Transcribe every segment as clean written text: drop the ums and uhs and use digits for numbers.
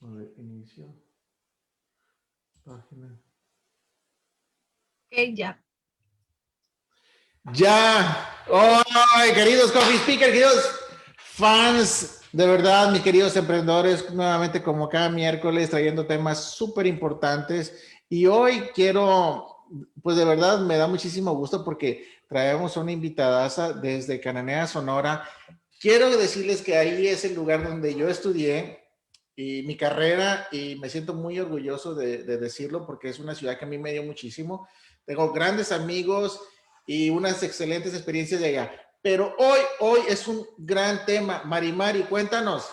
A ver, inicio. Página. Ok, ya. Ya. ¡Ay, queridos Coffee Speaker, queridos fans! De verdad, mis queridos emprendedores, nuevamente como cada miércoles trayendo temas súper importantes. Y hoy quiero, pues de verdad me da muchísimo gusto porque traemos una invitadaza desde Cananea, Sonora. Quiero decirles que ahí es el lugar donde yo estudié y mi carrera y me siento muy orgulloso de decirlo porque es una ciudad que a mí me dio muchísimo. Tengo grandes amigos y unas excelentes experiencias de allá. Pero hoy es un gran tema. Mari, cuéntanos.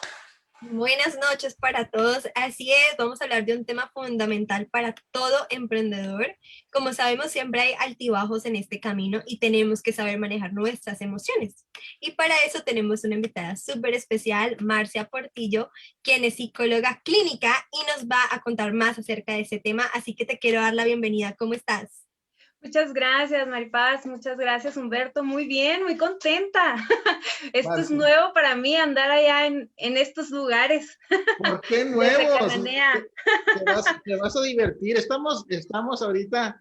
Buenas noches para todos. Así es, vamos a hablar de un tema fundamental para todo emprendedor. Como sabemos, siempre hay altibajos en este camino y tenemos que saber manejar nuestras emociones. Y para eso tenemos una invitada súper especial, Marcia Portillo, quien es psicóloga clínica y nos va a contar más acerca de ese tema. Así que te quiero dar la bienvenida. ¿Cómo estás? Muchas gracias, Maripaz. Muchas gracias, Humberto. Muy bien, muy contenta. Esto es nuevo para mí, andar allá en estos lugares. ¿Por qué Desde nuevos? Cananea. Te vas a divertir. Estamos ahorita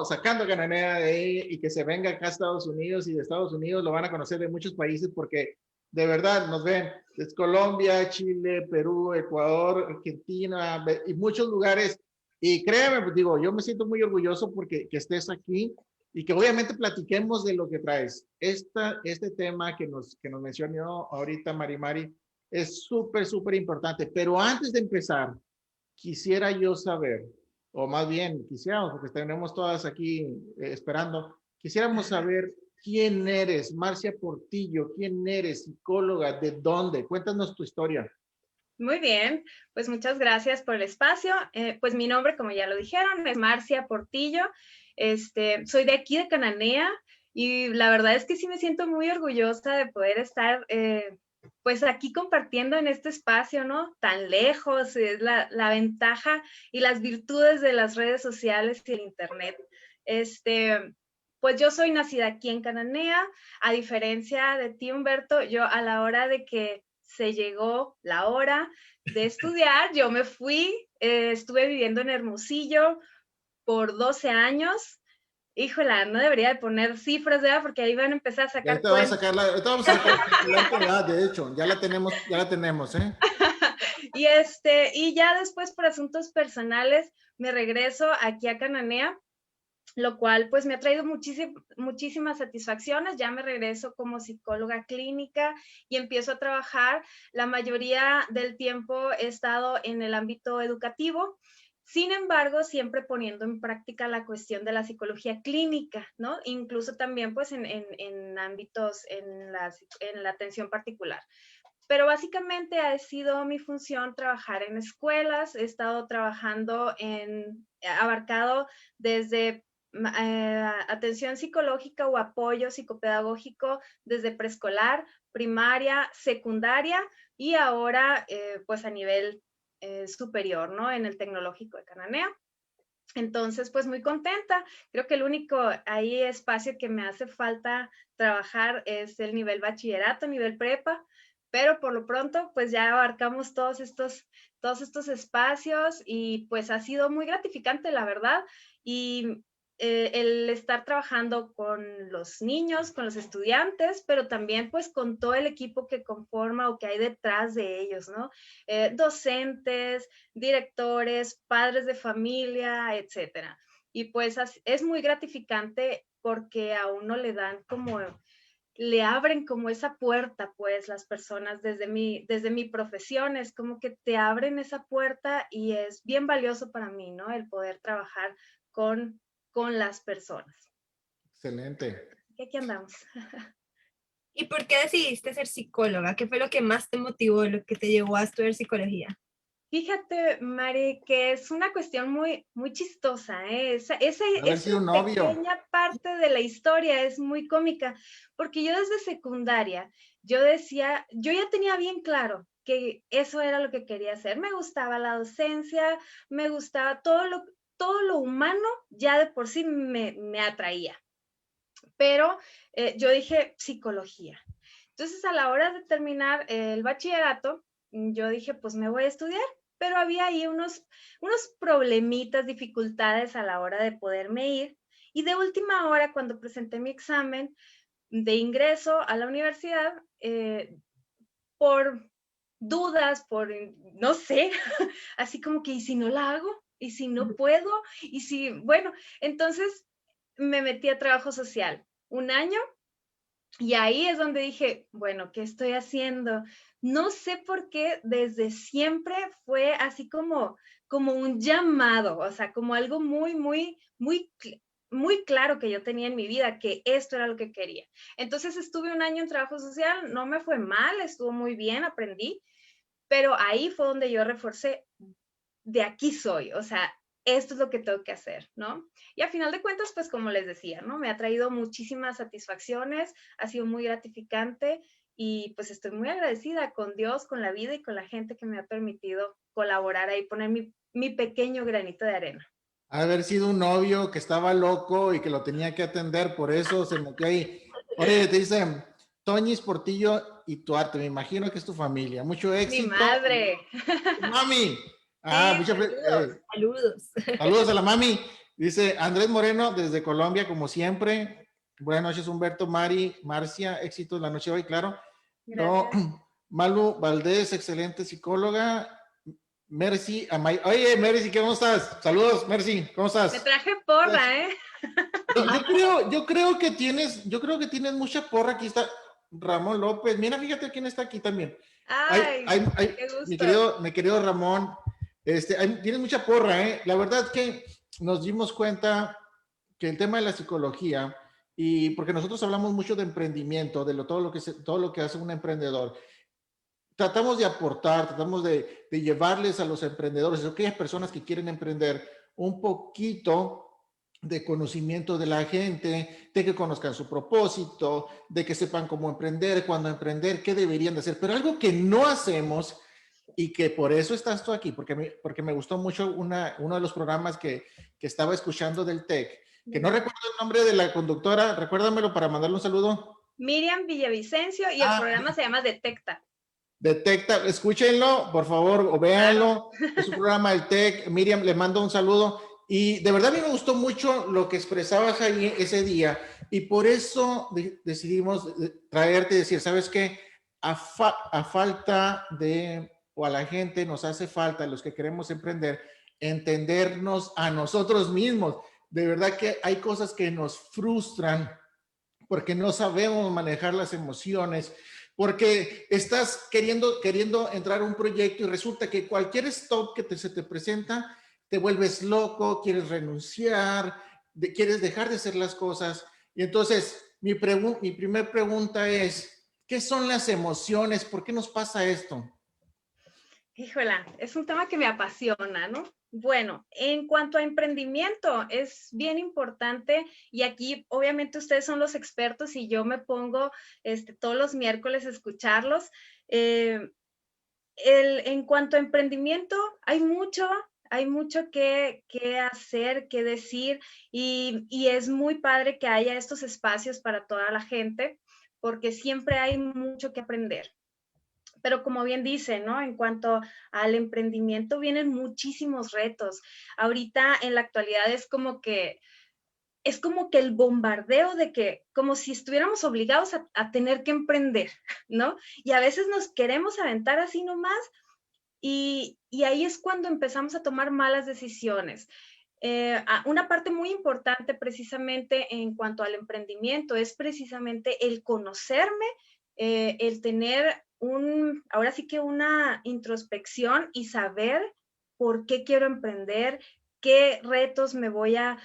sacando Cananea de ahí y que se venga acá a Estados Unidos y de Estados Unidos lo van a conocer de muchos países porque de verdad nos ven desde Colombia, Chile, Perú, Ecuador, Argentina y muchos lugares. Y créeme, pues digo, yo me siento muy orgulloso porque que estés aquí y que obviamente platiquemos de lo que traes. Este tema que nos mencionó ahorita Mari es súper importante. Pero antes de empezar, quisiera yo saber, o más bien quisiéramos, porque tenemos todas aquí esperando, quisiéramos saber quién eres, Marcia Portillo, quién eres, psicóloga, de dónde, cuéntanos tu historia. Muy bien, pues muchas gracias por el espacio. Pues mi nombre, como ya lo dijeron, es Marcia Portillo. Soy de aquí de Cananea y la verdad es que sí me siento muy orgullosa de poder estar pues aquí compartiendo en este espacio, ¿no? Tan lejos, es la ventaja y las virtudes de las redes sociales y el internet. Pues yo soy nacida aquí en Cananea, a diferencia de ti, Humberto, yo a la hora de que se llegó la hora de estudiar, yo me fui, estuve viviendo en Hermosillo por 12 años. Híjola, no debería de poner cifras, ¿verdad? Porque ahí van a empezar a sacar cuentas. Ahorita vamos a sacar la edad, de hecho, ya la tenemos, ¿eh? Y ya después por asuntos personales me regreso aquí a Cananea, lo cual pues me ha traído muchísimas satisfacciones. Ya me regreso como psicóloga clínica y empiezo a trabajar. La mayoría del tiempo he estado en el ámbito educativo. Sin embargo, siempre poniendo en práctica la cuestión de la psicología clínica, ¿no? Incluso también pues en ámbitos en la atención particular. Pero básicamente ha sido mi función trabajar en escuelas. He estado trabajando abarcado desde atención psicológica o apoyo psicopedagógico desde preescolar, primaria, secundaria y ahora pues a nivel superior, ¿no? En el Tecnológico de Cananea. Entonces, pues muy contenta. Creo que el único ahí espacio que me hace falta trabajar es el nivel bachillerato, nivel prepa, pero por lo pronto, pues ya abarcamos todos estos espacios y pues ha sido muy gratificante, la verdad. Y el estar trabajando con los niños, con los estudiantes, pero también pues con todo el equipo que conforma o que hay detrás de ellos, ¿no? Docentes, directores, padres de familia, etcétera. Y pues es muy gratificante porque a uno le abren como esa puerta, pues las personas desde mi profesión, es como que te abren esa puerta y es bien valioso para mí, ¿no? El poder trabajar con las personas. Excelente. Y aquí andamos. ¿Y por qué decidiste ser psicóloga? ¿Qué fue lo que más te motivó, lo que te llevó a estudiar psicología? Fíjate, Mari, que es una cuestión muy chistosa, ¿eh? Haber Esa sido un novio. pequeña parte de la historia es muy cómica, porque yo desde secundaria, yo decía, yo ya tenía bien claro que eso era lo que quería hacer. Me gustaba la docencia, me gustaba todo lo humano, ya de por sí me atraía. Pero yo dije psicología. Entonces, a la hora de terminar el bachillerato, yo dije, pues me voy a estudiar, pero había ahí unos problemitas, dificultades a la hora de poderme ir. Y de última hora, cuando presenté mi examen de ingreso a la universidad, por dudas, por, no sé, así como que, ¿y si no la hago? ¿Y si no puedo? ¿Y si, bueno, entonces me metí a trabajo social 1 año y ahí es donde dije, bueno, ¿qué estoy haciendo? No sé por qué desde siempre fue así como un llamado, o sea, como algo muy claro que yo tenía en mi vida, que esto era lo que quería. Entonces estuve 1 año en trabajo social, no me fue mal, estuvo muy bien, aprendí, pero ahí fue donde yo reforcé, de aquí soy, o sea, esto es lo que tengo que hacer, ¿no? Y a final de cuentas, pues como les decía, ¿no? Me ha traído muchísimas satisfacciones, ha sido muy gratificante y pues estoy muy agradecida con Dios, con la vida y con la gente que me ha permitido colaborar ahí, poner mi pequeño granito de arena. Haber sido un novio que estaba loco y que lo tenía que atender, por eso se metió ahí. Oye, te dicen, Toñis Portillo y tu arte, me imagino que es tu familia. Mucho Mi éxito. madre. Mami. Ah, Sí, saludos. Saludos. saludos a la mami. Dice Andrés Moreno desde Colombia, como siempre. Buenas noches, Humberto, Mari, Marcia, éxito en la noche de hoy, claro. No, Gracias. Malu Valdés, excelente psicóloga. Mercy, oye, Mercy, ¿cómo estás? Saludos, Mercy, ¿cómo Me estás? traje porra, ¿eh? Yo creo que tienes mucha porra. Aquí está Ramón López. Mira, fíjate quién está aquí también. Ay, qué Mi gusto. querido Ramón, tienes mucha porra, ¿eh? La verdad que nos dimos cuenta que el tema de la psicología, y porque nosotros hablamos mucho de emprendimiento, de todo lo que hace un emprendedor, tratamos de aportar, tratamos de llevarles a los emprendedores, a aquellas personas que quieren emprender, un poquito de conocimiento de la gente, de que conozcan su propósito, de que sepan cómo emprender, cuándo emprender, qué deberían de hacer. Pero algo que no hacemos y que por eso estás tú aquí, porque me gustó mucho uno de los programas que estaba escuchando del TEC, que no recuerdo el nombre de la conductora, recuérdamelo para mandarle un saludo. Miriam Villavicencio y el Ah, programa se llama Detecta. Detecta, escúchenlo, por favor, o Claro. véanlo. Es un programa del TEC. Miriam, le mando un saludo. Y de verdad a mí me gustó mucho lo que expresabas ahí ese día. Y por eso decidimos traerte y decir, ¿sabes qué? A falta de, o a la gente nos hace falta, los que queremos emprender, entendernos a nosotros mismos. De verdad que hay cosas que nos frustran porque no sabemos manejar las emociones, porque estás queriendo entrar a un proyecto y resulta que cualquier stop que se te presenta, te vuelves loco, quieres renunciar, quieres dejar de hacer las cosas. Y entonces, mi primer pregunta es, ¿qué son las emociones? ¿Por qué nos pasa esto? Híjola, es un tema que me apasiona, ¿no? Bueno, en cuanto a emprendimiento, es bien importante y aquí obviamente ustedes son los expertos y yo me pongo todos los miércoles a escucharlos. En cuanto a emprendimiento, hay mucho que hacer, que decir y es muy padre que haya estos espacios para toda la gente porque siempre hay mucho que aprender. Pero como bien dice, ¿no? En cuanto al emprendimiento vienen muchísimos retos. Ahorita en la actualidad es como que el bombardeo de que, como si estuviéramos obligados a tener que emprender, ¿no? Y a veces nos queremos aventar así nomás y ahí es cuando empezamos a tomar malas decisiones. Una parte muy importante precisamente en cuanto al emprendimiento es precisamente el conocerme, el tener ahora sí que una introspección y saber por qué quiero emprender, qué retos me voy a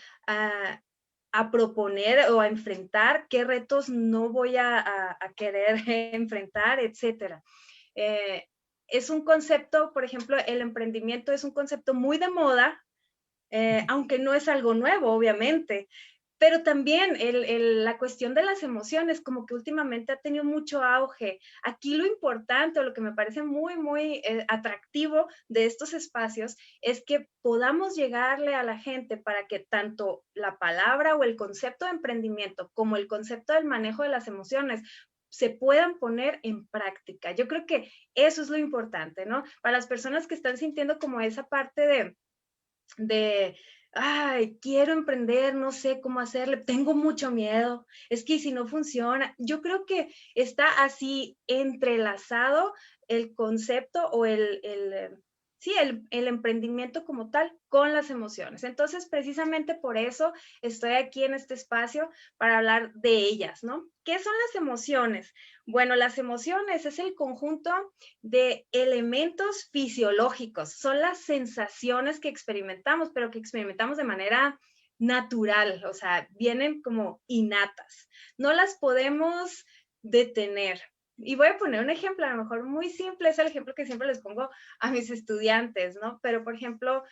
proponer o a enfrentar, qué retos no voy a querer enfrentar, etcétera. Eh, es un concepto, por ejemplo, el emprendimiento es un concepto muy de moda, aunque no es algo nuevo, obviamente. Pero también la cuestión de las emociones, como que últimamente ha tenido mucho auge. Aquí lo importante o lo que me parece muy atractivo de estos espacios es que podamos llegarle a la gente para que tanto la palabra o el concepto de emprendimiento como el concepto del manejo de las emociones se puedan poner en práctica. Yo creo que eso es lo importante, ¿no? Para las personas que están sintiendo como esa parte ay, quiero emprender, no sé cómo hacerle, tengo mucho miedo, es que si no funciona, yo creo que está así entrelazado el concepto o sí, el emprendimiento como tal con las emociones. Entonces, precisamente por eso estoy aquí en este espacio para hablar de ellas, ¿no? ¿Qué son las emociones? Bueno, las emociones es el conjunto de elementos fisiológicos, son las sensaciones que experimentamos, pero que experimentamos de manera natural, o sea, vienen como innatas. No las podemos detener. Y voy a poner un ejemplo, a lo mejor muy simple, es el ejemplo que siempre les pongo a mis estudiantes, ¿no? Pero, por ejemplo,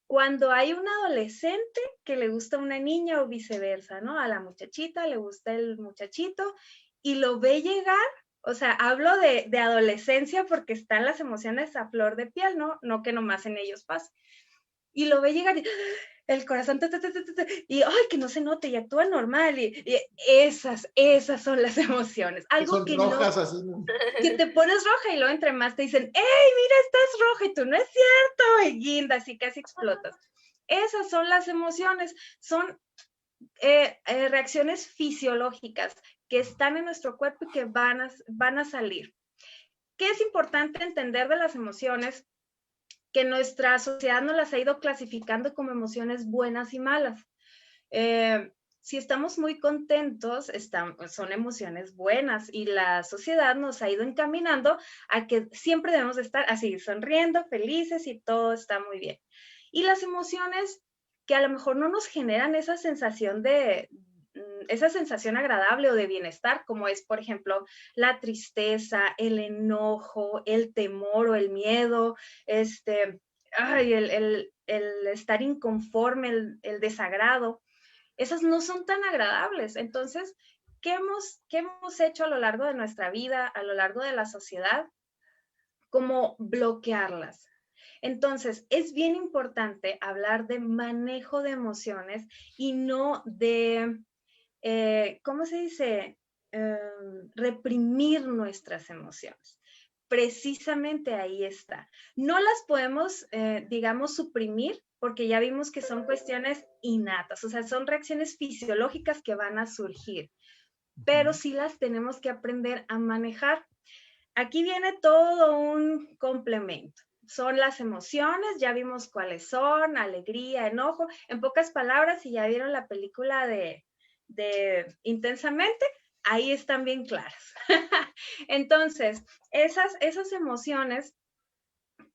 cuando hay un adolescente que le gusta una niña o viceversa, ¿no? A la muchachita le gusta el muchachito y lo ve llegar, o sea, hablo de adolescencia porque están las emociones a flor de piel, ¿no? No que nomás en ellos pase. Y lo ve llegar y el corazón, y ay, que no se note y actúa normal. Y esas son las emociones. Algo son que rojas, no, así, ¿no? que te pones roja y luego entre más te dicen, ¡ey, mira, estás roja! Y tú, no es cierto, y guindas y casi explotas. Esas son las emociones, son reacciones fisiológicas que están en nuestro cuerpo y que van a salir. ¿Qué es importante entender de las emociones? Que nuestra sociedad nos las ha ido clasificando como emociones buenas y malas. Si estamos muy contentos, son emociones buenas y la sociedad nos ha ido encaminando a que siempre debemos de estar así, sonriendo, felices y todo está muy bien. Y las emociones que a lo mejor no nos generan esa sensación agradable o de bienestar, como es, por ejemplo, la tristeza, el enojo, el temor o el miedo, el estar inconforme, el desagrado, esas no son tan agradables. Entonces, ¿qué hemos hecho a lo largo de nuestra vida, a lo largo de la sociedad? Como bloquearlas. Entonces, es bien importante hablar de manejo de emociones y no de, ¿cómo se dice? Reprimir nuestras emociones. Precisamente ahí está. No las podemos, digamos, suprimir porque ya vimos que son cuestiones innatas, o sea, son reacciones fisiológicas que van a surgir, pero sí las tenemos que aprender a manejar. Aquí viene todo un complemento. Son las emociones, ya vimos cuáles son, alegría, enojo. En pocas palabras, si ya vieron la película de Intensamente, ahí están bien claras. Entonces, esas emociones,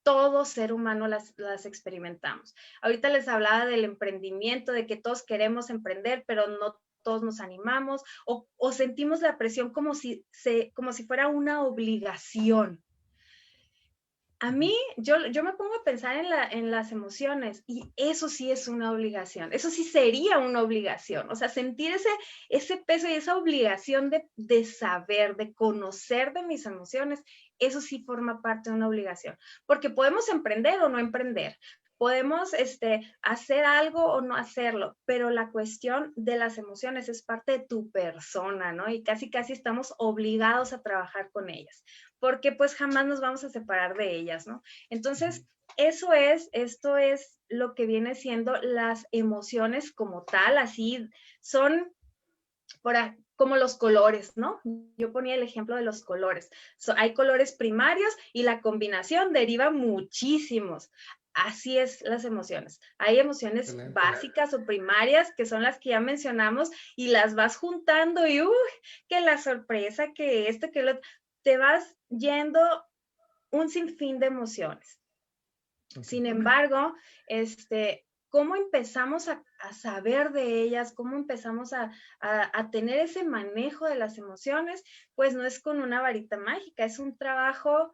todo ser humano las experimentamos. Ahorita les hablaba del emprendimiento, de que todos queremos emprender, pero no todos nos animamos o sentimos la presión como si fuera una obligación. A mí, yo me pongo a pensar en las emociones y eso sí es una obligación, eso sí sería una obligación, o sea, sentir ese peso y esa obligación de saber, de conocer de mis emociones, eso sí forma parte de una obligación, porque podemos emprender o no emprender, podemos hacer algo o no hacerlo, pero la cuestión de las emociones es parte de tu persona, ¿no? Y casi estamos obligados a trabajar con ellas, porque pues jamás nos vamos a separar de ellas, ¿no? Entonces, esto es lo que viene siendo las emociones como tal, así son como los colores, ¿no? Yo ponía el ejemplo de los colores. Hay colores primarios y la combinación deriva muchísimos. Así es las emociones. Hay emociones Excelente. básicas o primarias que son las que ya mencionamos y las vas juntando y que la sorpresa, que esto, que lo otro, te vas yendo un sinfín de emociones. Okay. Sin embargo, ¿cómo empezamos a saber de ellas? ¿Cómo empezamos a tener ese manejo de las emociones? Pues no es con una varita mágica, es un trabajo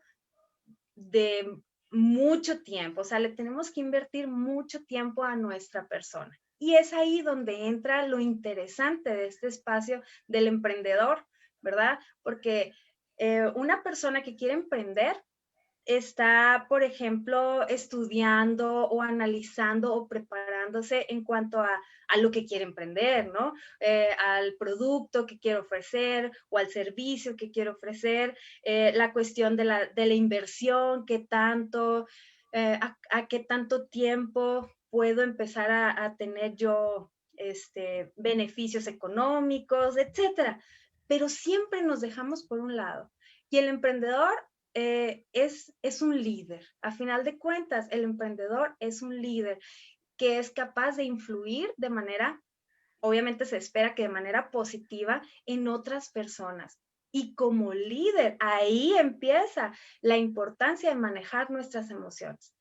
de mucho tiempo, o sea, le tenemos que invertir mucho tiempo a nuestra persona. Y es ahí donde entra lo interesante de este espacio del emprendedor, ¿verdad? Porque una persona que quiere emprender está, por ejemplo, estudiando o analizando o preparando preparándose en cuanto a lo que quiere emprender, ¿no? Al producto que quiere ofrecer o al servicio que quiere ofrecer, la cuestión de la inversión, qué tanto, a qué tanto tiempo puedo empezar a tener yo beneficios económicos, etcétera. Pero siempre nos dejamos por un lado. Y el emprendedor es un líder. A final de cuentas, el emprendedor es un líder que es capaz de influir de manera, obviamente se espera que de manera positiva en otras personas. Y como líder, ahí empieza la importancia de manejar nuestras emociones.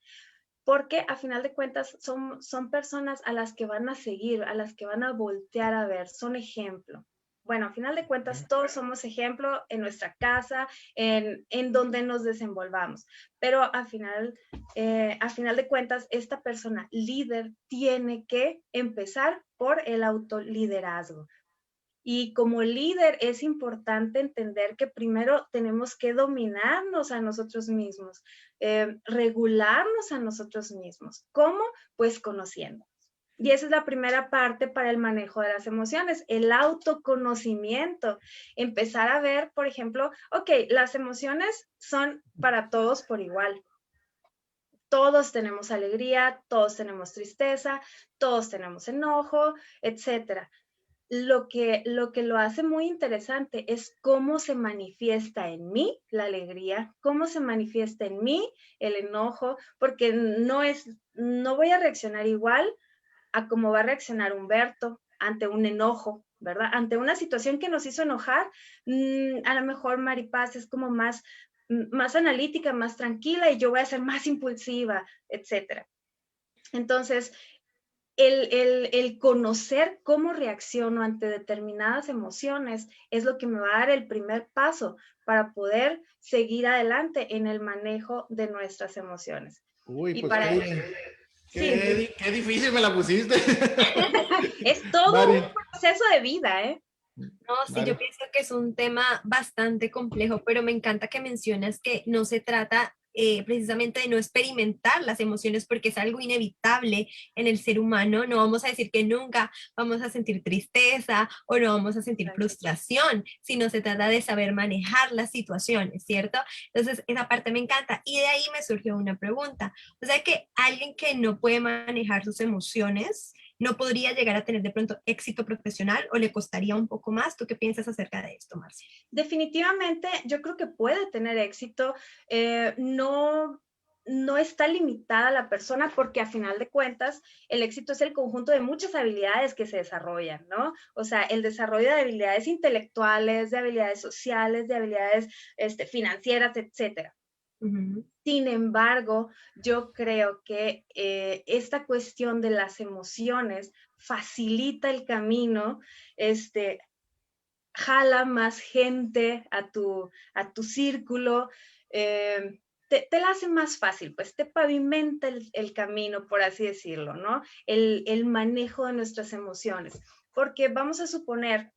Porque a final de cuentas son personas a las que van a seguir, a las que van a voltear a ver, son ejemplo. Bueno, a final de cuentas todos somos ejemplo en nuestra casa, en donde nos desenvolvamos, pero a final de cuentas esta persona líder tiene que empezar por el autoliderazgo. Y como líder es importante entender que primero tenemos que dominarnos a nosotros mismos, regularnos a nosotros mismos. ¿Cómo? Pues conociendo. Y esa es la primera parte para el manejo de las emociones, el autoconocimiento. Empezar a ver, por ejemplo, ok, las emociones son para todos por igual. Todos tenemos alegría, todos tenemos tristeza, todos tenemos enojo, etcétera. Lo que lo hace muy interesante es cómo se manifiesta en mí la alegría, cómo se manifiesta en mí el enojo, porque no voy a reaccionar igual a cómo va a reaccionar Humberto ante un enojo, ¿verdad? Ante una situación que nos hizo enojar, a lo mejor Maripaz es como más analítica, más tranquila y yo voy a ser más impulsiva, etcétera. Entonces, el conocer cómo reacciono ante determinadas emociones es lo que me va a dar el primer paso para poder seguir adelante en el manejo de nuestras emociones. Uy, y pues para qué difícil me la pusiste. Es todo Mari. un proceso de vida, ¿eh? No, sí, yo pienso que es un tema bastante complejo, pero me encanta que mencionas que no se trata precisamente de no experimentar las emociones porque es algo inevitable en el ser humano. No vamos a decir que nunca vamos a sentir tristeza o no vamos a sentir frustración, sino se trata de saber manejar las situaciones, ¿cierto? Entonces, esa parte me encanta. Y de ahí me surgió una pregunta. O sea, que alguien que no puede manejar sus emociones, ¿no podría llegar a tener de pronto éxito profesional o le costaría un poco más? ¿Tú qué piensas acerca de esto, Marcia? Definitivamente, yo creo que puede tener éxito. No está limitada la persona porque a final de cuentas el éxito es el conjunto de muchas habilidades que se desarrollan, ¿no? O sea, el desarrollo de habilidades intelectuales, de habilidades sociales, de habilidades financieras, etcétera. Uh-huh. Sin embargo, yo creo que esta cuestión de las emociones facilita el camino, jala más gente a tu círculo, te la hace más fácil, pues te pavimenta el camino, por así decirlo, ¿no? El manejo de nuestras emociones. Porque vamos a suponer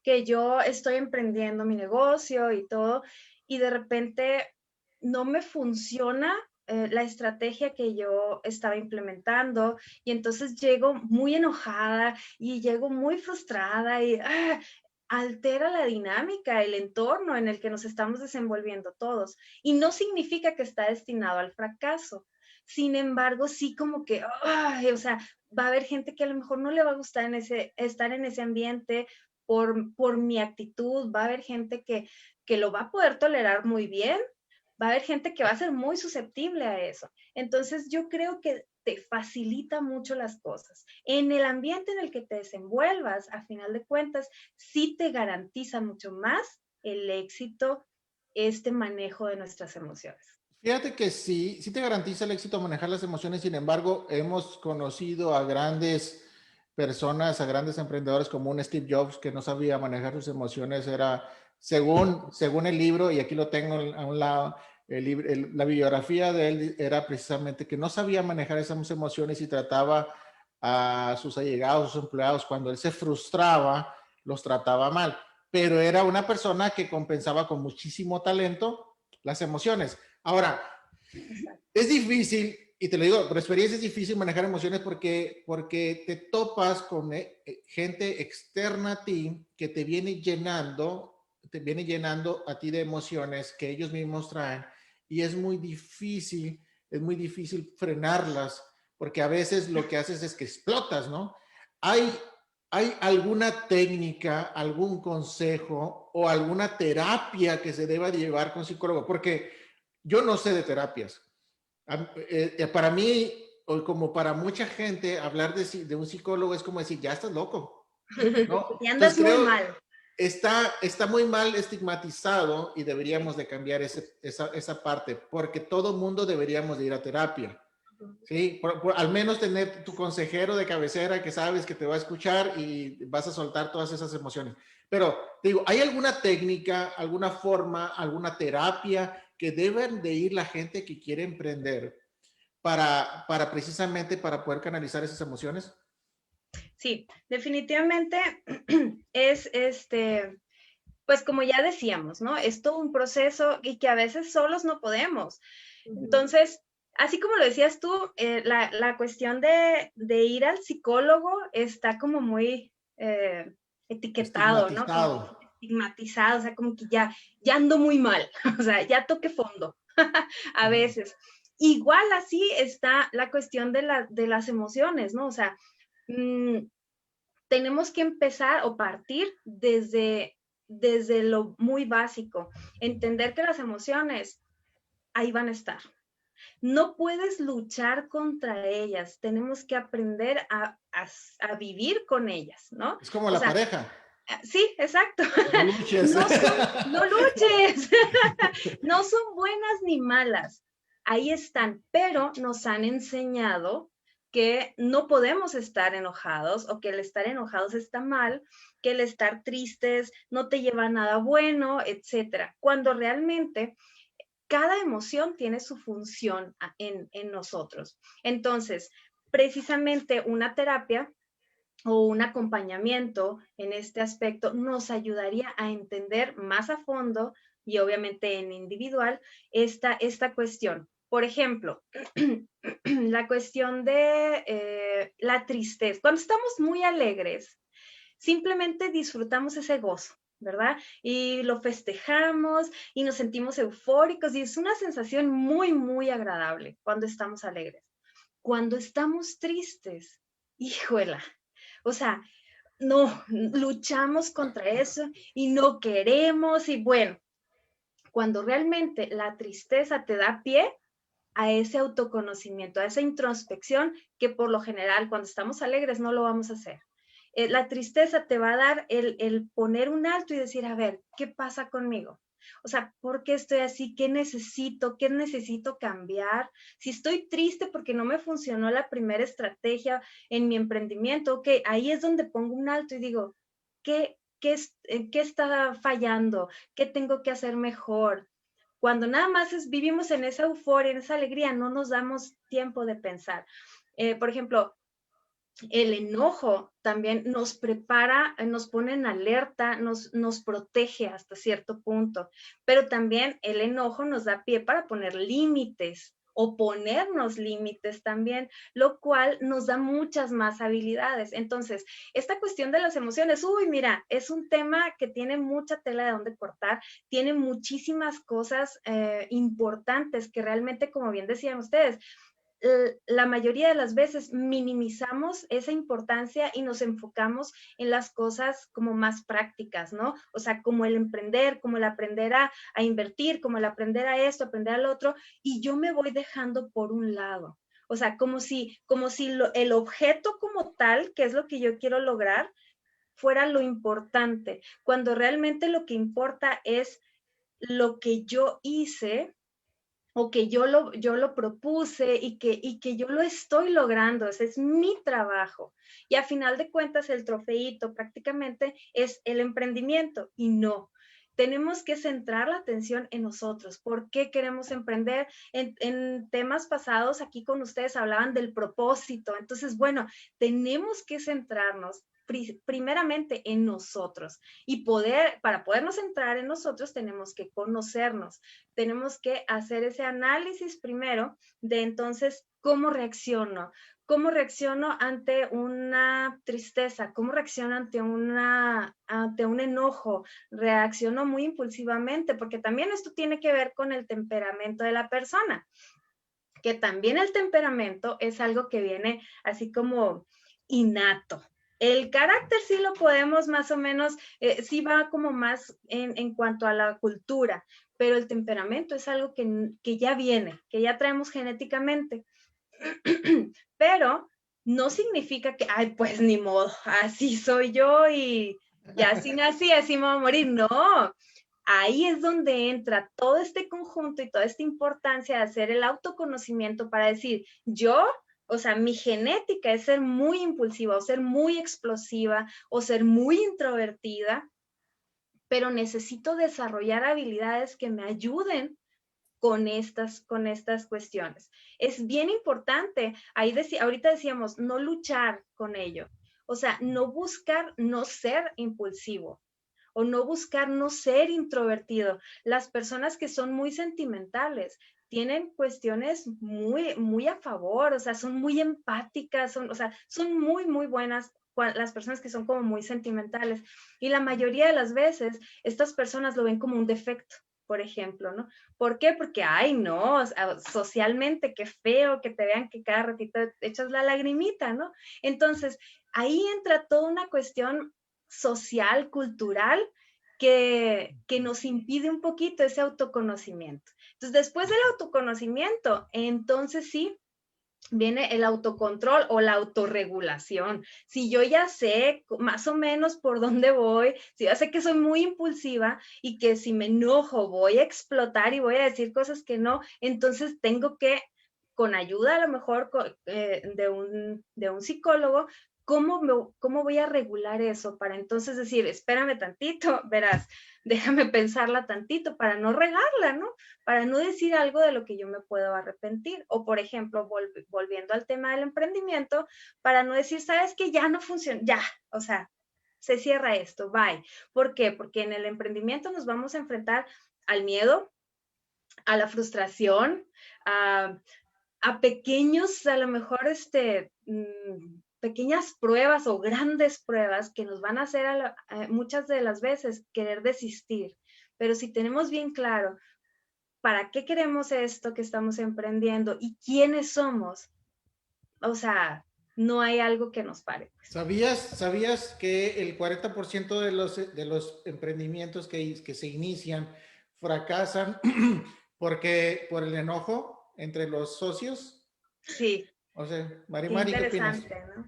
que yo estoy emprendiendo mi negocio y todo, y de repente no me funciona la estrategia que yo estaba implementando y entonces llego muy enojada y llego muy frustrada y altera la dinámica, el entorno en el que nos estamos desenvolviendo todos. Y no significa que está destinado al fracaso. Sin embargo, sí como que, o sea, va a haber gente que a lo mejor no le va a gustar estar en ese ambiente por mi actitud, va a haber gente que lo va a poder tolerar muy bien, va a haber gente que va a ser muy susceptible a eso. Entonces, yo creo que te facilita mucho las cosas. En el ambiente en el que te desenvuelvas, a final de cuentas, sí te garantiza mucho más el éxito, este manejo de nuestras emociones. Fíjate que sí te garantiza el éxito manejar las emociones. Sin embargo, hemos conocido a grandes personas, a grandes emprendedores como un Steve Jobs que no sabía manejar sus emociones. Era, según el libro, y aquí lo tengo a un lado, la biografía de él era precisamente que no sabía manejar esas emociones y trataba a sus allegados, a sus empleados, cuando él se frustraba, los trataba mal. Pero era una persona que compensaba con muchísimo talento las emociones. Ahora, es difícil y te lo digo, por experiencia es difícil manejar emociones porque te topas con gente externa a ti que te viene llenando a ti de emociones que ellos mismos traen y es muy difícil frenarlas porque a veces lo que haces es que explotas, ¿no? ¿Hay, hay alguna técnica, algún consejo o alguna terapia que se deba llevar con psicólogo? Porque yo no sé de terapias. Para mí, o como para mucha gente, hablar de un psicólogo es como decir, ya estás loco, ¿no? Y Entonces andas muy creo, mal. está muy mal estigmatizado y deberíamos de cambiar esa parte, porque todo mundo deberíamos de ir a terapia. Sí, al menos tener tu consejero de cabecera que sabes que te va a escuchar y vas a soltar todas esas emociones. Pero digo, ¿hay alguna técnica, alguna forma, alguna terapia que deben de ir la gente que quiere emprender para precisamente para poder canalizar esas emociones? Sí, definitivamente es pues como ya decíamos, ¿no? Es todo un proceso y que a veces solos no podemos. Entonces, así como lo decías tú, la cuestión de ir al psicólogo está como muy etiquetado, ¿no? Como Estigmatizado. estigmatizado, o sea, como que ya ando muy mal, o sea, ya toqué fondo a veces. Igual así está la cuestión de las emociones, ¿no? O sea, tenemos que empezar o partir desde lo muy básico, entender que las emociones ahí van a estar. No puedes luchar contra ellas, tenemos que aprender a vivir con ellas, ¿no? Es como O la sea, pareja. sí, exacto. No luches. No luches, no son buenas ni malas, ahí están, pero nos han enseñado que no podemos estar enojados o que el estar enojados está mal, que el estar tristes no te lleva a nada bueno, etcétera. Cuando realmente cada emoción tiene su función en nosotros. Entonces, precisamente una terapia o un acompañamiento en este aspecto nos ayudaría a entender más a fondo y obviamente en individual esta cuestión. Por ejemplo, la cuestión de la tristeza. Cuando estamos muy alegres, simplemente disfrutamos ese gozo, ¿verdad? Y lo festejamos y nos sentimos eufóricos y es una sensación muy, muy agradable cuando estamos alegres. Cuando estamos tristes, híjola, o sea, no, luchamos contra eso y no queremos y bueno, cuando realmente la tristeza te da pie a ese autoconocimiento, a esa introspección que por lo general cuando estamos alegres no lo vamos a hacer. La tristeza te va a dar el poner un alto y decir, a ver, ¿qué pasa conmigo? O sea, ¿por qué estoy así? ¿Qué necesito? ¿Qué necesito cambiar? Si estoy triste porque no me funcionó la primera estrategia en mi emprendimiento, ok, ahí es donde pongo un alto y digo, ¿qué está fallando? ¿Qué tengo que hacer mejor? Cuando nada más vivimos en esa euforia, en esa alegría, no nos damos tiempo de pensar. Por ejemplo, el enojo también nos prepara, nos pone en alerta, nos protege hasta cierto punto, pero también el enojo nos da pie para poner límites o ponernos límites también, lo cual nos da muchas más habilidades. Entonces, esta cuestión de las emociones, uy, mira, es un tema que tiene mucha tela de donde cortar, tiene muchísimas cosas importantes que realmente, como bien decían ustedes, la mayoría de las veces minimizamos esa importancia y nos enfocamos en las cosas como más prácticas, ¿no? O sea, como el emprender, como el aprender a invertir, como el aprender a esto, aprender al otro, y yo me voy dejando por un lado. O sea, como si el objeto como tal, que es lo que yo quiero lograr, fuera lo importante, cuando realmente lo que importa es lo que yo hice o que yo lo propuse y que yo lo estoy logrando, ese es mi trabajo. Y a final de cuentas, el trofeito prácticamente es el emprendimiento y no. Tenemos que centrar la atención en nosotros. ¿Por qué queremos emprender? En temas pasados aquí con ustedes hablaban del propósito. Entonces, bueno, tenemos que centrarnos primeramente en nosotros y para podernos centrar en nosotros tenemos que conocernos, tenemos que hacer ese análisis primero de entonces ¿cómo reacciono? ¿Cómo reacciono ante una tristeza? ¿Cómo reacciono ante un enojo? Reacciono muy impulsivamente, porque también esto tiene que ver con el temperamento de la persona, que también el temperamento es algo que viene así como innato. El carácter sí lo podemos más o menos, sí va como más en cuanto a la cultura, pero el temperamento es algo que ya viene, que ya traemos genéticamente. Pero no significa que, ay, pues ni modo, así soy yo y así nací, así me voy a morir. No, ahí es donde entra todo este conjunto y toda esta importancia de hacer el autoconocimiento para decir, yo, o sea, mi genética es ser muy impulsiva o ser muy explosiva o ser muy introvertida, pero necesito desarrollar habilidades que me ayuden con estas cuestiones. Es bien importante, ahorita decíamos, no luchar con ello, o sea, no buscar no ser impulsivo o no buscar no ser introvertido. Las personas que son muy sentimentales tienen cuestiones muy, muy a favor, o sea, son muy empáticas, son muy, muy buenas las personas que son como muy sentimentales. Y la mayoría de las veces, estas personas lo ven como un defecto, por ejemplo, ¿no? ¿Por qué? Porque, ay, no, o sea, socialmente, qué feo que te vean que cada ratito echas la lagrimita, ¿no? Entonces, ahí entra toda una cuestión social, cultural, que nos impide un poquito ese autoconocimiento. Entonces, después del autoconocimiento, entonces sí, viene el autocontrol o la autorregulación. Si yo ya sé más o menos por dónde voy, si ya sé que soy muy impulsiva y que si me enojo voy a explotar y voy a decir cosas que no, entonces tengo que, con ayuda a lo mejor de un psicólogo, ¿cómo voy a regular eso? Para entonces decir, espérame tantito, verás, déjame pensarla tantito para no regarla, ¿no? Para no decir algo de lo que yo me puedo arrepentir. O, por ejemplo, volviendo al tema del emprendimiento, para no decir, ¿sabes qué? Ya no funciona, ya, o sea, se cierra esto, bye. ¿Por qué? Porque en el emprendimiento nos vamos a enfrentar al miedo, a la frustración, a pequeños, a lo mejor, pequeñas pruebas o grandes pruebas que nos van a hacer muchas de las veces querer desistir. Pero si tenemos bien claro para qué queremos esto que estamos emprendiendo y quiénes somos, o sea, no hay algo que nos pare. ¿Sabías que el 40% de los emprendimientos que se inician fracasan por el enojo entre los socios? Sí. O sea, Qué Mari, ¿qué opinas? interesante, ¿no?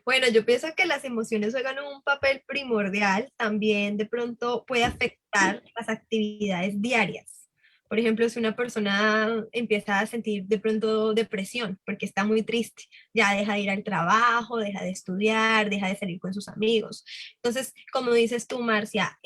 Bueno, yo pienso que las emociones juegan un papel primordial, también de pronto puede afectar las actividades diarias. Por ejemplo, si una persona empieza a sentir de pronto depresión porque está muy triste, ya deja de ir al trabajo, deja de estudiar, deja de salir con sus amigos. Entonces, como dices tú, Marcia,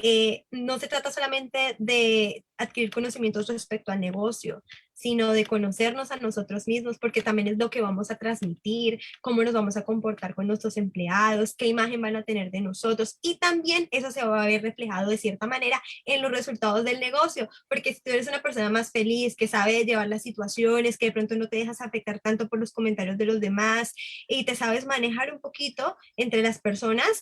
no se trata solamente de adquirir conocimientos respecto al negocio, sino de conocernos a nosotros mismos, porque también es lo que vamos a transmitir, cómo nos vamos a comportar con nuestros empleados, qué imagen van a tener de nosotros, y también eso se va a ver reflejado de cierta manera en los resultados del negocio, porque si tú eres una persona más feliz, que sabe llevar las situaciones, que de pronto no te dejas afectar tanto por los comentarios de los demás y te sabes manejar un poquito entre las personas,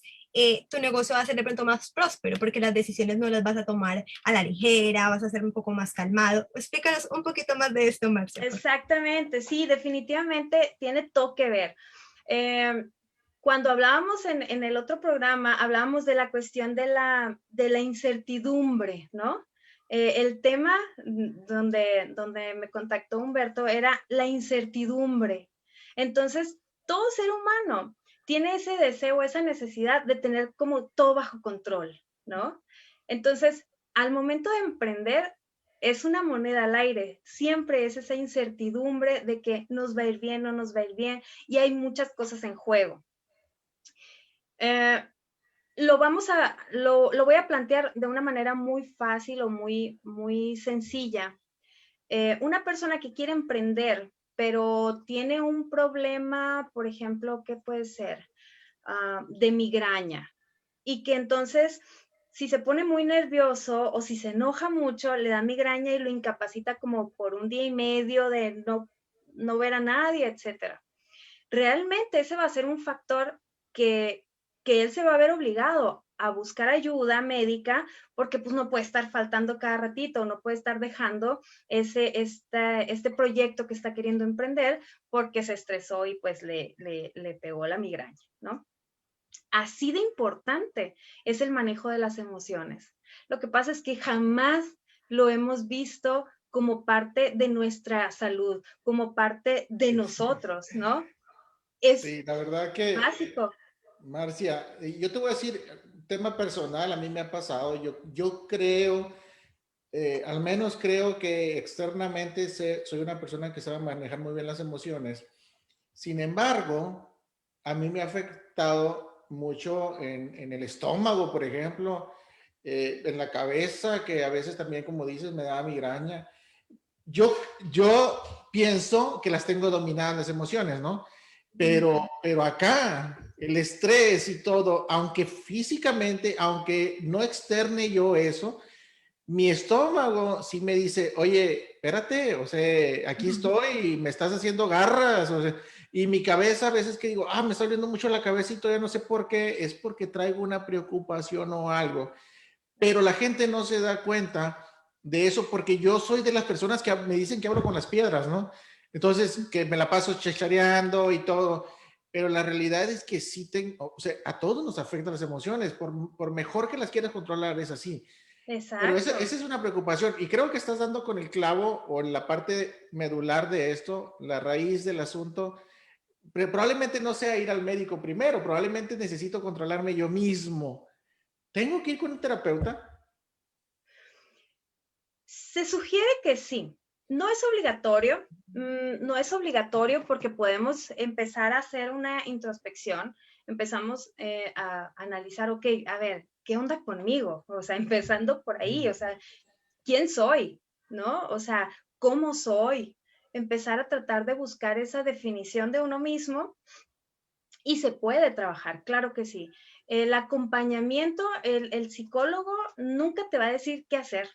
tu negocio va a ser de pronto más próspero porque las decisiones no las vas a tomar a la ligera, vas a ser un poco más calmado. Explícanos un poquito más de esto, Marcia. Exactamente, sí, definitivamente tiene todo que ver. Cuando hablábamos en el otro programa, hablábamos de la cuestión de la incertidumbre, ¿no? El tema donde me contactó Humberto era la incertidumbre. Entonces, todo ser humano tiene ese deseo, esa necesidad de tener como todo bajo control, ¿no? Entonces, al momento de emprender, es una moneda al aire, siempre es esa incertidumbre de que nos va a ir bien, no nos va a ir bien, y hay muchas cosas en juego. Lo voy a plantear de una manera muy fácil o muy, muy sencilla. Una persona que quiere emprender, pero tiene un problema, por ejemplo, ¿qué puede ser? De migraña. Y que entonces, si se pone muy nervioso o si se enoja mucho, le da migraña y lo incapacita como por un día y medio de no ver a nadie, etcétera. Realmente ese va a ser un factor que él se va a ver obligado a buscar ayuda médica porque pues no puede estar faltando cada ratito, no puede estar dejando este proyecto que está queriendo emprender porque se estresó y pues le pegó la migraña, ¿no? Así de importante es el manejo de las emociones. Lo que pasa es que jamás lo hemos visto como parte de nuestra salud, como parte de nosotros, ¿no? Es Sí, la verdad que, básico. Marcia, yo te voy a decir, tema personal, a mí me ha pasado, yo creo, al menos creo que externamente soy una persona que sabe manejar muy bien las emociones. Sin embargo, a mí me ha afectado mucho en el estómago, por ejemplo, en la cabeza, que a veces también, como dices, me da migraña. Yo, yo pienso que las tengo dominadas las emociones, ¿no? Pero acá, el estrés y todo, aunque físicamente, aunque no externe yo eso, mi estómago sí me dice, oye, espérate, o sea, aquí estoy y me estás haciendo garras, o sea, y mi cabeza a veces que digo, me está doliendo mucho la cabeza y todavía no sé por qué, es porque traigo una preocupación o algo, pero la gente no se da cuenta de eso porque yo soy de las personas que me dicen que hablo con las piedras, ¿no? Entonces, que me la paso chachareando y todo, pero la realidad es que sí tengo, o sea, a todos nos afectan las emociones, por mejor que las quieras controlar, es así. Pero Exacto. esa es una preocupación y creo que estás dando con el clavo o en la parte medular de esto, la raíz del asunto. Probablemente no sea ir al médico primero, probablemente necesito controlarme yo mismo. ¿Tengo que ir con un terapeuta? Se sugiere que sí. No es obligatorio, no es obligatorio porque podemos empezar a hacer una introspección, empezamos a analizar, ok, a ver, ¿qué onda conmigo? O sea, empezando por ahí, o sea, ¿quién soy? ¿No? O sea, ¿cómo soy? Empezar a tratar de buscar esa definición de uno mismo y se puede trabajar, claro que sí. El acompañamiento, el psicólogo nunca te va a decir qué hacer,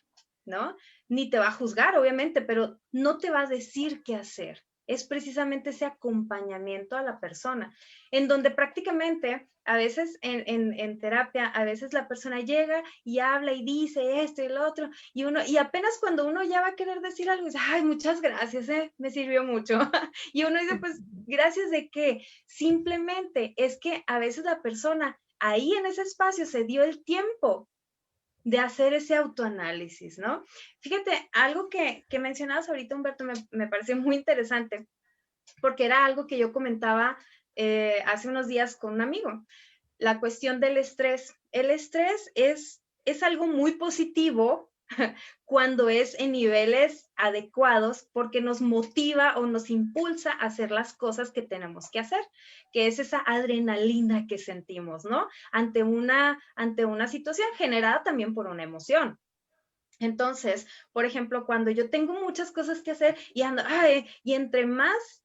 ¿no? Ni te va a juzgar, obviamente, pero no te va a decir qué hacer. Es precisamente ese acompañamiento a la persona, en donde prácticamente a veces en terapia, a veces la persona llega y habla y dice esto y lo otro, y apenas cuando uno ya va a querer decir algo, dice, ay, muchas gracias, me sirvió mucho. Y uno dice, pues, ¿gracias de qué? Simplemente es que a veces la persona ahí en ese espacio se dio el tiempo de hacer ese autoanálisis, ¿no? Fíjate, algo que mencionabas ahorita, Humberto, me pareció muy interesante, porque era algo que yo comentaba hace unos días con un amigo, la cuestión del estrés. El estrés es algo muy positivo cuando es en niveles adecuados porque nos motiva o nos impulsa a hacer las cosas que tenemos que hacer, que es esa adrenalina que sentimos, ¿no? Ante una situación generada también por una emoción. Entonces, por ejemplo, cuando yo tengo muchas cosas que hacer y ando, y entre más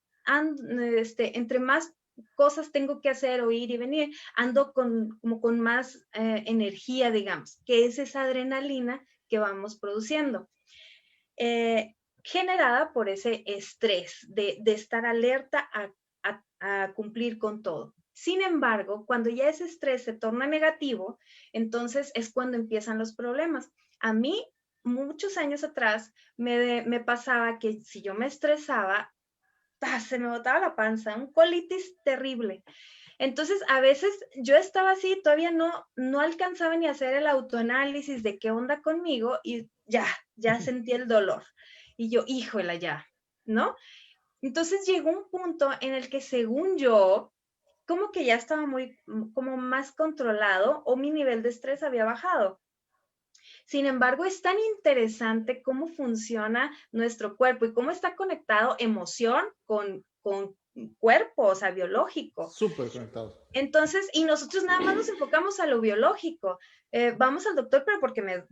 cosas tengo que hacer o ir y venir, ando como con más energía, digamos, que es esa adrenalina que vamos produciendo, generada por ese estrés de estar alerta a cumplir con todo. Sin embargo, cuando ya ese estrés se torna negativo, entonces es cuando empiezan los problemas. A mí, muchos años atrás, me pasaba que si yo me estresaba, se me botaba la panza, un colitis terrible. Entonces, a veces yo estaba así, todavía no alcanzaba ni a hacer el autoanálisis de qué onda conmigo y ya sentí el dolor. Y yo, híjole, ya, ¿no? Entonces llegó un punto en el que según yo, como que ya estaba como más controlado o mi nivel de estrés había bajado. Sin embargo, es tan interesante cómo funciona nuestro cuerpo y cómo está conectado emoción con cuerpo, o sea, biológico. Súper conectados. Entonces, y nosotros nada más nos enfocamos a lo biológico. Vamos al doctor, pero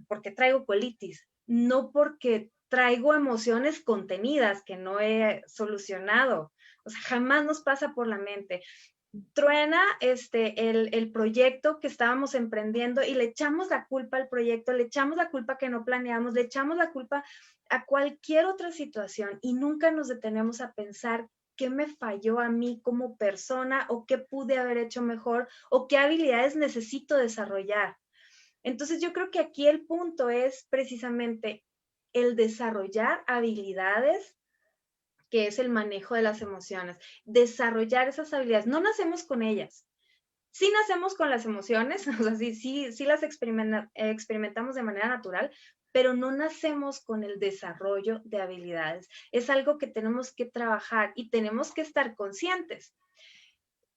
porque traigo colitis, no porque traigo emociones contenidas que no he solucionado. O sea, jamás nos pasa por la mente. truena el proyecto que estábamos emprendiendo y le echamos la culpa al proyecto, le echamos la culpa que no planeamos, le echamos la culpa a cualquier otra situación y nunca nos detenemos a pensar qué me falló a mí como persona o qué pude haber hecho mejor o qué habilidades necesito desarrollar. Entonces yo creo que aquí el punto es precisamente el desarrollar habilidades, que es el manejo de las emociones, desarrollar esas habilidades. No nacemos con ellas. Sí nacemos con las emociones, o sea, sí las experimentamos de manera natural, pero no nacemos con el desarrollo de habilidades. Es algo que tenemos que trabajar y tenemos que estar conscientes.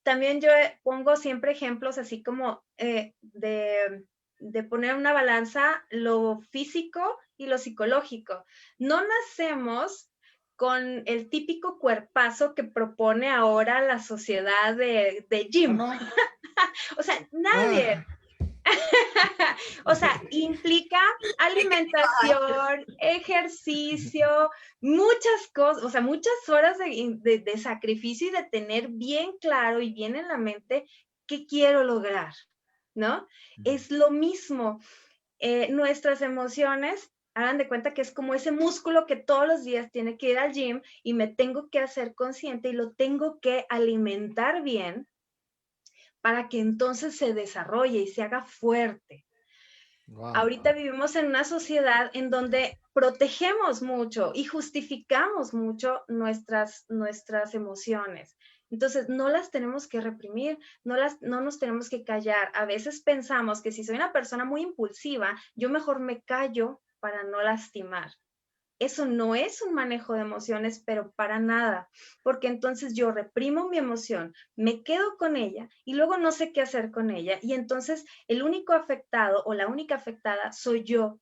También yo pongo siempre ejemplos así como de poner una balanza lo físico y lo psicológico. No nacemos con el típico cuerpazo que propone ahora la sociedad de ¿O gym. no? O sea, nadie. Ah, O sea, implica alimentación, ejercicio, muchas cosas, o sea, muchas horas de sacrificio y de tener bien claro y bien en la mente qué quiero lograr, ¿no? Es lo mismo. Nuestras emociones, hagan de cuenta que es como ese músculo que todos los días tiene que ir al gym y me tengo que hacer consciente y lo tengo que alimentar bien para que entonces se desarrolle y se haga fuerte. wow. Ahorita vivimos en una sociedad en donde protegemos mucho y justificamos mucho nuestras emociones. Entonces, no las tenemos que reprimir, no nos tenemos que callar. A veces pensamos que si soy una persona muy impulsiva, yo mejor me callo para no lastimar. Eso no es un manejo de emociones, pero para nada, porque entonces yo reprimo mi emoción, me quedo con ella y luego no sé qué hacer con ella. Y entonces el único afectado o la única afectada soy yo.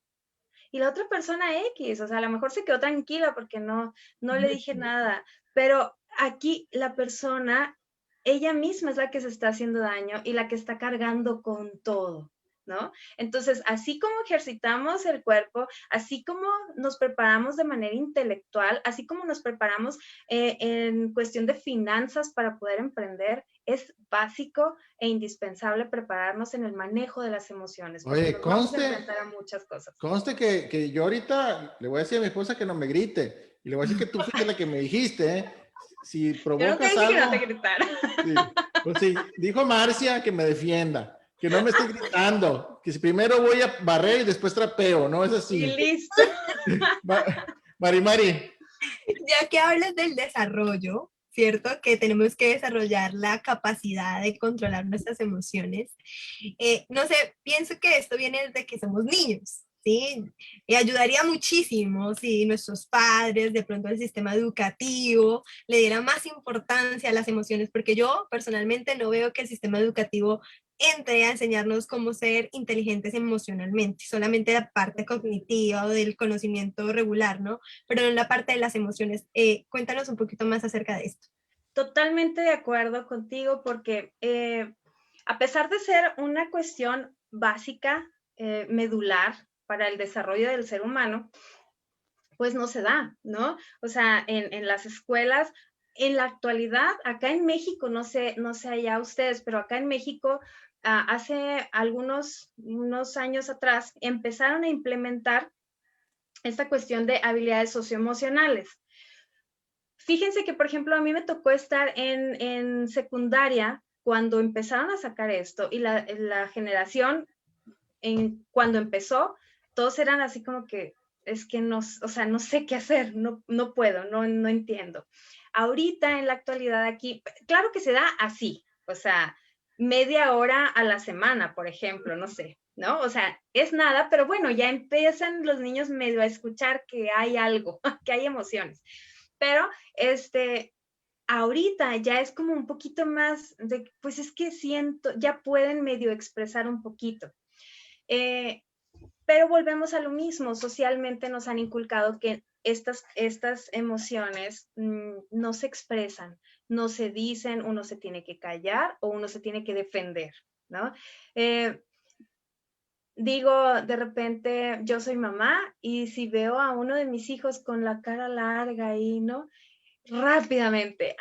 Y la otra persona X, o sea, a lo mejor se quedó tranquila porque no le dije nada, pero aquí la persona, ella misma es la que se está haciendo daño y la que está cargando con todo, ¿no? Entonces, así como ejercitamos el cuerpo, así como nos preparamos de manera intelectual, así como nos preparamos en cuestión de finanzas para poder emprender, es básico e indispensable prepararnos en el manejo de las emociones, porque Oye, nos vamos a enfrentar a muchas cosas. conste que yo ahorita le voy a decir a mi esposa que no me grite. Y le voy a decir que tú fuiste la que me dijiste, ¿eh? Si Yo nunca provocas dije que no te algo, gritara. sí. Pues sí, dijo Marcia que me defienda, que no me esté gritando, que si primero voy a barrer y después trapeo, no es Y así. listo. Mari. Ya que hablas del desarrollo, ¿cierto? Que tenemos que desarrollar la capacidad de controlar nuestras emociones. No sé, pienso que esto viene desde que somos niños, ¿sí? Y ayudaría muchísimo si nuestros padres, de pronto el sistema educativo, le diera más importancia a las emociones, porque yo personalmente no veo que el sistema educativo entre a enseñarnos cómo ser inteligentes emocionalmente, solamente la parte cognitiva o del conocimiento regular, ¿no? Pero no en la parte de las emociones. Cuéntanos un poquito más acerca de esto. Totalmente de acuerdo contigo porque a pesar de ser una cuestión básica, medular para el desarrollo del ser humano, pues no se da, ¿no? O sea, en las escuelas, en la actualidad, acá en México, no sé allá ustedes, pero acá en México, hace unos años atrás, empezaron a implementar esta cuestión de habilidades socioemocionales. Fíjense que, por ejemplo, a mí me tocó estar en secundaria cuando empezaron a sacar esto y la generación, cuando empezó, todos eran así como que, es que no, o sea, no sé qué hacer, no puedo, no entiendo. Ahorita, en la actualidad aquí, claro que se da así, o sea, media hora a la semana, por ejemplo, no sé, ¿no? O sea, es nada, pero bueno, ya empiezan los niños medio a escuchar que hay algo, que hay emociones. Pero, ahorita ya es como un poquito más de, pues es que siento, ya pueden medio expresar un poquito. Pero volvemos a lo mismo, socialmente nos han inculcado que estas emociones no se expresan, no se dicen, uno se tiene que callar o uno se tiene que defender, ¿no? Digo, de repente, yo soy mamá y si veo a uno de mis hijos con la cara larga ahí, ¿no? rápidamente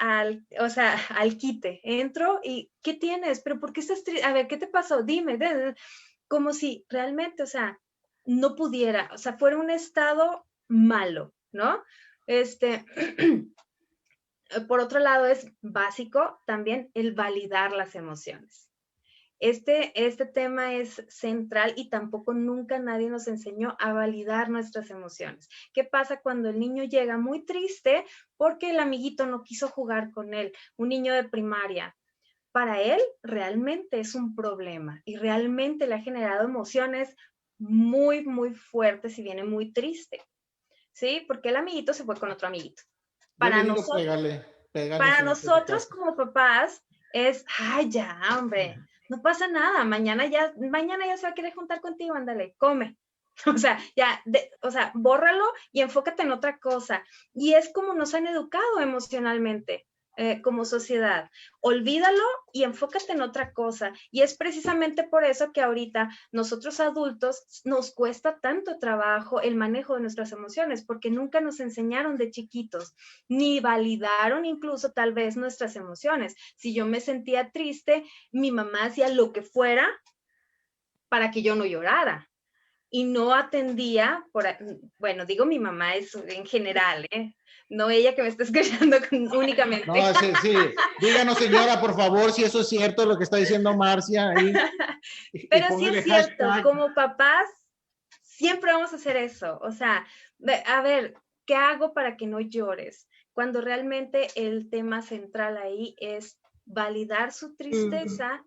o sea, al quite. Entro y, ¿qué tienes? ¿Pero por qué estás triste? A ver, ¿qué te pasó? Dime. Como si realmente, o sea, no pudiera, o sea, fuera un estado malo, ¿no? Por otro lado, es básico también el validar las emociones. Este tema es central y tampoco nunca nadie nos enseñó a validar nuestras emociones. ¿Qué pasa cuando el niño llega muy triste porque el amiguito no quiso jugar con él? Un niño de primaria. Para él realmente es un problema y realmente le ha generado emociones muy, muy fuertes y viene muy triste, ¿sí? Porque el amiguito se fue con otro amiguito. Yo le Para digo nosotros, pégale, pégale para si te nosotros pasa. como papás es, ay, ya, hombre, no pasa nada, mañana ya se va a querer juntar contigo, ándale, come. O sea, ya, o sea, bórralo y enfócate en otra cosa. Y es como nos han educado emocionalmente. Como sociedad, olvídalo y enfócate en otra cosa. Y es precisamente por eso que ahorita nosotros adultos nos cuesta tanto trabajo el manejo de nuestras emociones, porque nunca nos enseñaron de chiquitos, ni validaron incluso tal vez nuestras emociones. Si yo me sentía triste, mi mamá hacía lo que fuera para que yo no llorara y no atendía, bueno, digo mi mamá es en general, no ella que me está escuchando únicamente. No, sí, sí. Díganos, señora, por favor, si eso es cierto lo que está diciendo Marcia ahí. Y Pero sí es póngale cierto, hashtag. como papás, siempre vamos a hacer eso. O sea, a ver, ¿qué hago para que no llores? Cuando realmente el tema central ahí es validar su tristeza,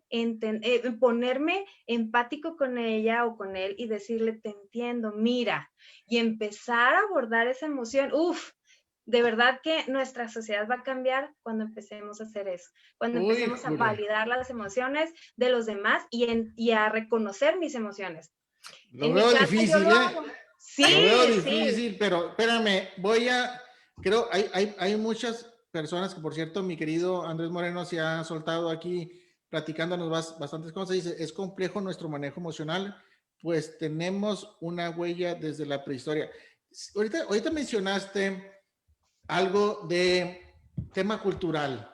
ponerme empático con ella o con él y decirle, te entiendo, mira, y empezar a abordar esa emoción. Uf, de verdad que nuestra sociedad va a cambiar cuando empecemos a hacer eso, cuando Uy, empecemos a jole. validar las emociones de los demás y a reconocer mis emociones. Lo En mi veo casa yo difícil, lo ¿eh? hago. Lo veo Sí, sí. difícil, pero espérame, creo, hay muchas personas que, por cierto, mi querido Andrés Moreno se ha soltado aquí platicándonos bastantes cosas. Dice, es complejo nuestro manejo emocional, pues tenemos una huella desde la prehistoria. Ahorita mencionaste algo de tema cultural,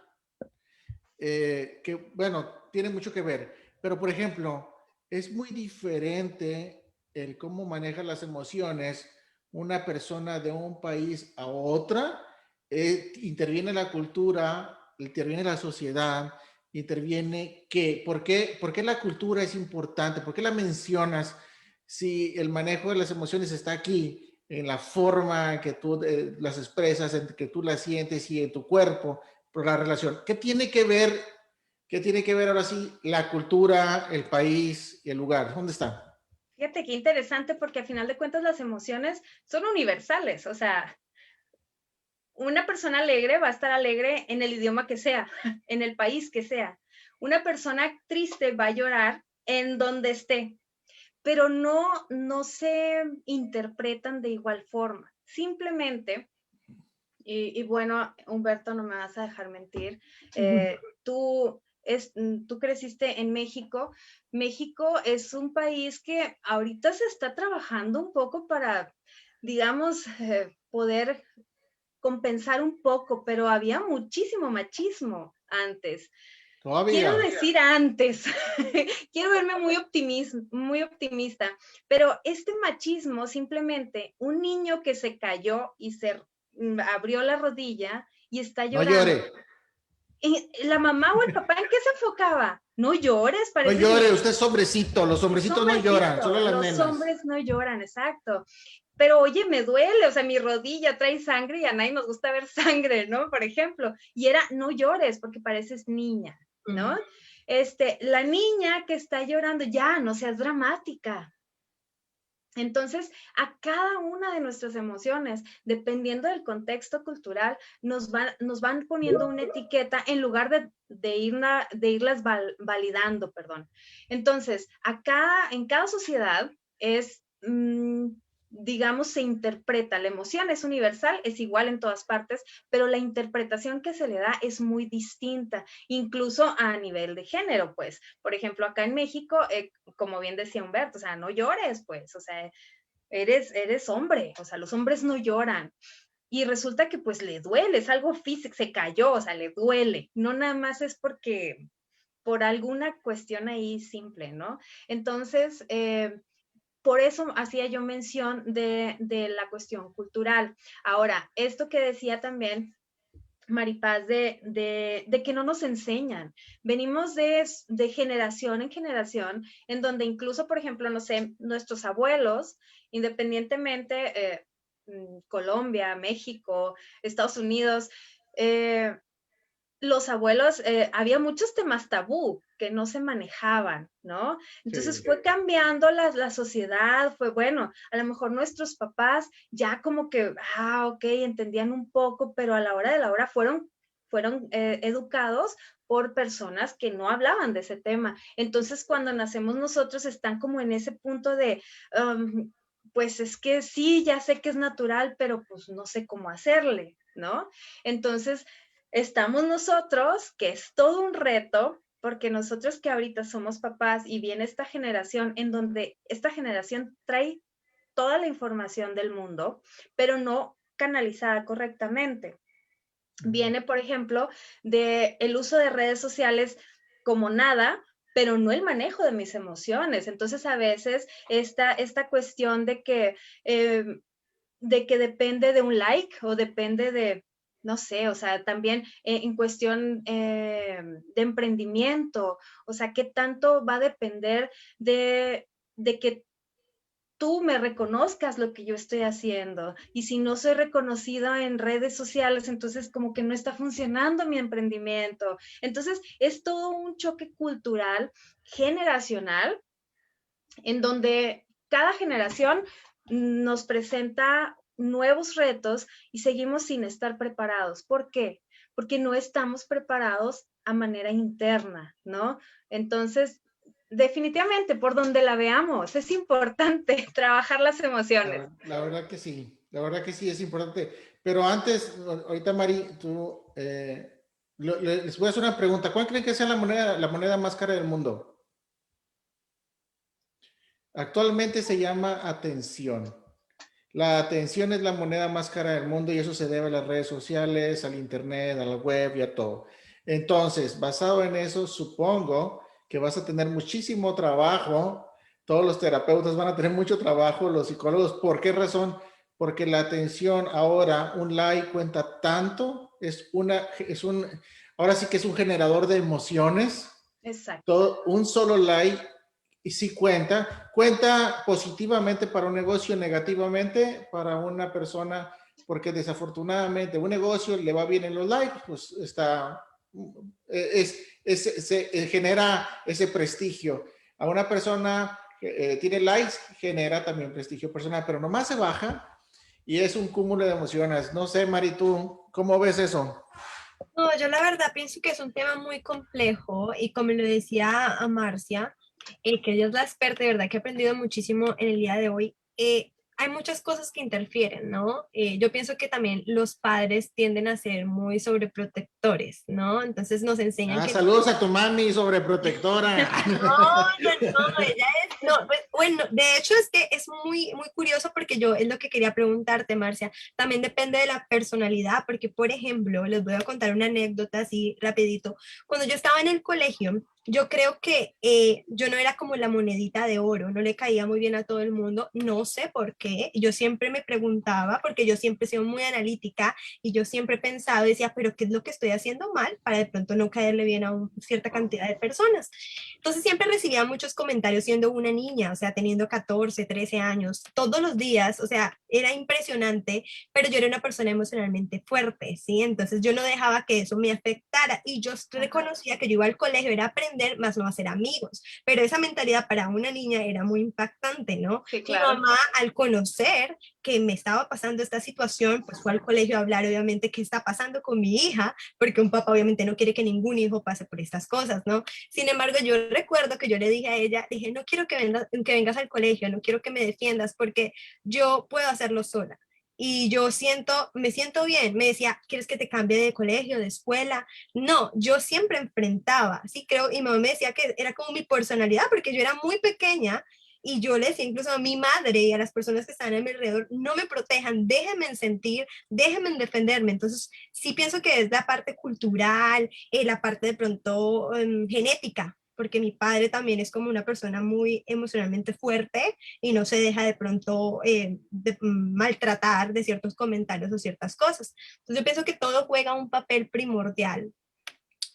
que, bueno, tiene mucho que ver, pero por ejemplo, es muy diferente el cómo maneja las emociones una persona de un país a otra. Interviene la cultura, interviene la sociedad, interviene ¿por qué la cultura es importante? ¿Por qué la mencionas si el manejo de las emociones está aquí? En la forma que tú las expresas, en que tú las sientes y en tu cuerpo, por la relación. ¿Qué tiene que ver ahora sí la cultura, el país y el lugar? ¿Dónde está? Fíjate qué interesante porque al final de cuentas las emociones son universales. O sea, una persona alegre va a estar alegre en el idioma que sea, en el país que sea. Una persona triste va a llorar en donde esté, pero no se interpretan de igual forma. Simplemente, y bueno, Humberto, no me vas a dejar mentir, tú creciste en México. México es un país que ahorita se está trabajando un poco para, digamos, poder compensar un poco, pero había muchísimo machismo antes. Quiero Todavía. decir antes, quiero verme muy optimista, pero este machismo simplemente, un niño que se cayó y se abrió la rodilla y está No llorando. llore. Y la mamá o el papá, ¿en qué se enfocaba? No llores, No pareces llore, niño. usted es hombrecito. Los Es hombrecitos no lloran, solo hombrecito, las los nenas. hombres no lloran, exacto. Pero oye, me duele, o sea, mi rodilla trae sangre y a nadie nos gusta ver sangre, ¿no? Por ejemplo, y era, no llores porque pareces niña, ¿no? La niña que está llorando, ya, no seas dramática. Entonces, a cada una de nuestras emociones, dependiendo del contexto cultural, nos van poniendo una etiqueta en lugar de irlas validando, perdón. Entonces, en cada sociedad es, digamos, se interpreta, la emoción es universal, es igual en todas partes, pero la interpretación que se le da es muy distinta, incluso a nivel de género, pues. Por ejemplo, acá en México, como bien decía Humberto, o sea, no llores, pues, o sea, eres hombre, o sea, los hombres no lloran. y resulta que pues le duele, es algo físico, se cayó, o sea, le duele, no nada más es porque por alguna cuestión ahí simple, ¿no? Entonces, por eso hacía yo mención de la cuestión cultural. Ahora, esto que decía también Maripaz, de que no nos enseñan. Venimos de generación en generación, en donde incluso, por ejemplo, no sé, nuestros abuelos, independientemente, Colombia, México, Estados Unidos, los abuelos, había muchos temas tabú que no se manejaban, ¿no? Entonces Sí. fue cambiando la sociedad, fue bueno, a lo mejor nuestros papás ya como que, ok, entendían un poco, pero a la hora de la hora fueron educados por personas que no hablaban de ese tema. Entonces cuando nacemos nosotros están como en ese punto de, pues es que sí, ya sé que es natural, pero pues no sé cómo hacerle, ¿no? Entonces, estamos nosotros, que es todo un reto, porque nosotros que ahorita somos papás y viene esta generación en donde esta generación trae toda la información del mundo, pero no canalizada correctamente. Viene, por ejemplo, de el uso de redes sociales como nada, pero no el manejo de mis emociones. Entonces, a veces esta cuestión de que depende de un like o depende de, no sé, o sea, también en cuestión de emprendimiento, o sea, qué tanto va a depender de que tú me reconozcas lo que yo estoy haciendo. Y si no soy reconocida en redes sociales, entonces como que no está funcionando mi emprendimiento. Entonces, es todo un choque cultural, generacional, en donde cada generación nos presenta nuevos retos y seguimos sin estar preparados. ¿Por qué? Porque no estamos preparados a manera interna, ¿no? Entonces, definitivamente, por donde la veamos, es importante trabajar las emociones. La verdad que sí, la verdad que sí es importante. Pero antes, ahorita Mari, tú, les voy a hacer una pregunta. ¿Cuál creen que sea la moneda más cara del mundo? Actualmente se llama atención. La atención es la moneda más cara del mundo y eso se debe a las redes sociales, al internet, a la web y a todo. Entonces, basado en eso, supongo que vas a tener muchísimo trabajo. Todos los terapeutas van a tener mucho trabajo, los psicólogos. ¿Por qué razón? Porque la atención ahora, un like cuenta tanto, ahora sí que es un generador de emociones. Exacto. Un solo like y sí cuenta positivamente para un negocio, negativamente para una persona, porque desafortunadamente un negocio le va bien en los likes, pues genera ese prestigio. A una persona que tiene likes, genera también prestigio personal, pero nomás se baja y es un cúmulo de emociones. No sé, Mari, ¿tú cómo ves eso? No, yo la verdad pienso que es un tema muy complejo y como lo decía a Marcia, que ella es la experta, de verdad que he aprendido muchísimo en el día de hoy. Hay muchas cosas que interfieren, ¿no? Yo pienso que también los padres tienden a ser muy sobreprotectores, ¿no? Entonces nos enseñan que Saludos a tu mami sobreprotectora. no, ella es, no, pues, bueno, de hecho es que es muy, muy curioso porque yo es lo que quería preguntarte, Marcia, también depende de la personalidad, porque por ejemplo, les voy a contar una anécdota así rapidito, cuando yo estaba en el colegio, yo creo que yo no era como la monedita de oro, no le caía muy bien a todo el mundo, no sé por qué, yo siempre me preguntaba, porque yo siempre he sido muy analítica y yo siempre he pensado, decía, pero ¿qué es lo que estoy haciendo mal para de pronto no caerle bien a cierta cantidad de personas? Entonces siempre recibía muchos comentarios siendo una niña, o sea, teniendo 14, 13 años, todos los días, o sea, era impresionante, pero yo era una persona emocionalmente fuerte, ¿sí? Entonces yo no dejaba que eso me afectara y yo reconocía que yo iba al colegio, era aprender, más no hacer amigos, pero esa mentalidad para una niña era muy impactante, ¿no? Sí, Mi claro. mamá, al conocer que me estaba pasando esta situación, pues fue al colegio a hablar, obviamente, qué está pasando con mi hija, porque un papá obviamente no quiere que ningún hijo pase por estas cosas, ¿no? Sin embargo, yo recuerdo que yo le dije a ella, dije, no quiero que vengas al colegio, no quiero que me defiendas porque yo puedo hacerlo sola. Y yo me siento bien. Me decía, ¿quieres que te cambie de colegio, de escuela? No, yo siempre enfrentaba, sí creo, y mi mamá me decía que era como mi personalidad porque yo era muy pequeña Y yo le decía incluso a mi madre y a las personas que están a mi alrededor, no me protejan, déjenme sentir, déjenme defenderme. Entonces, sí pienso que es la parte cultural, la parte de pronto genética, porque mi padre también es como una persona muy emocionalmente fuerte y no se deja de pronto maltratar de ciertos comentarios o ciertas cosas. Entonces yo pienso que todo juega un papel primordial,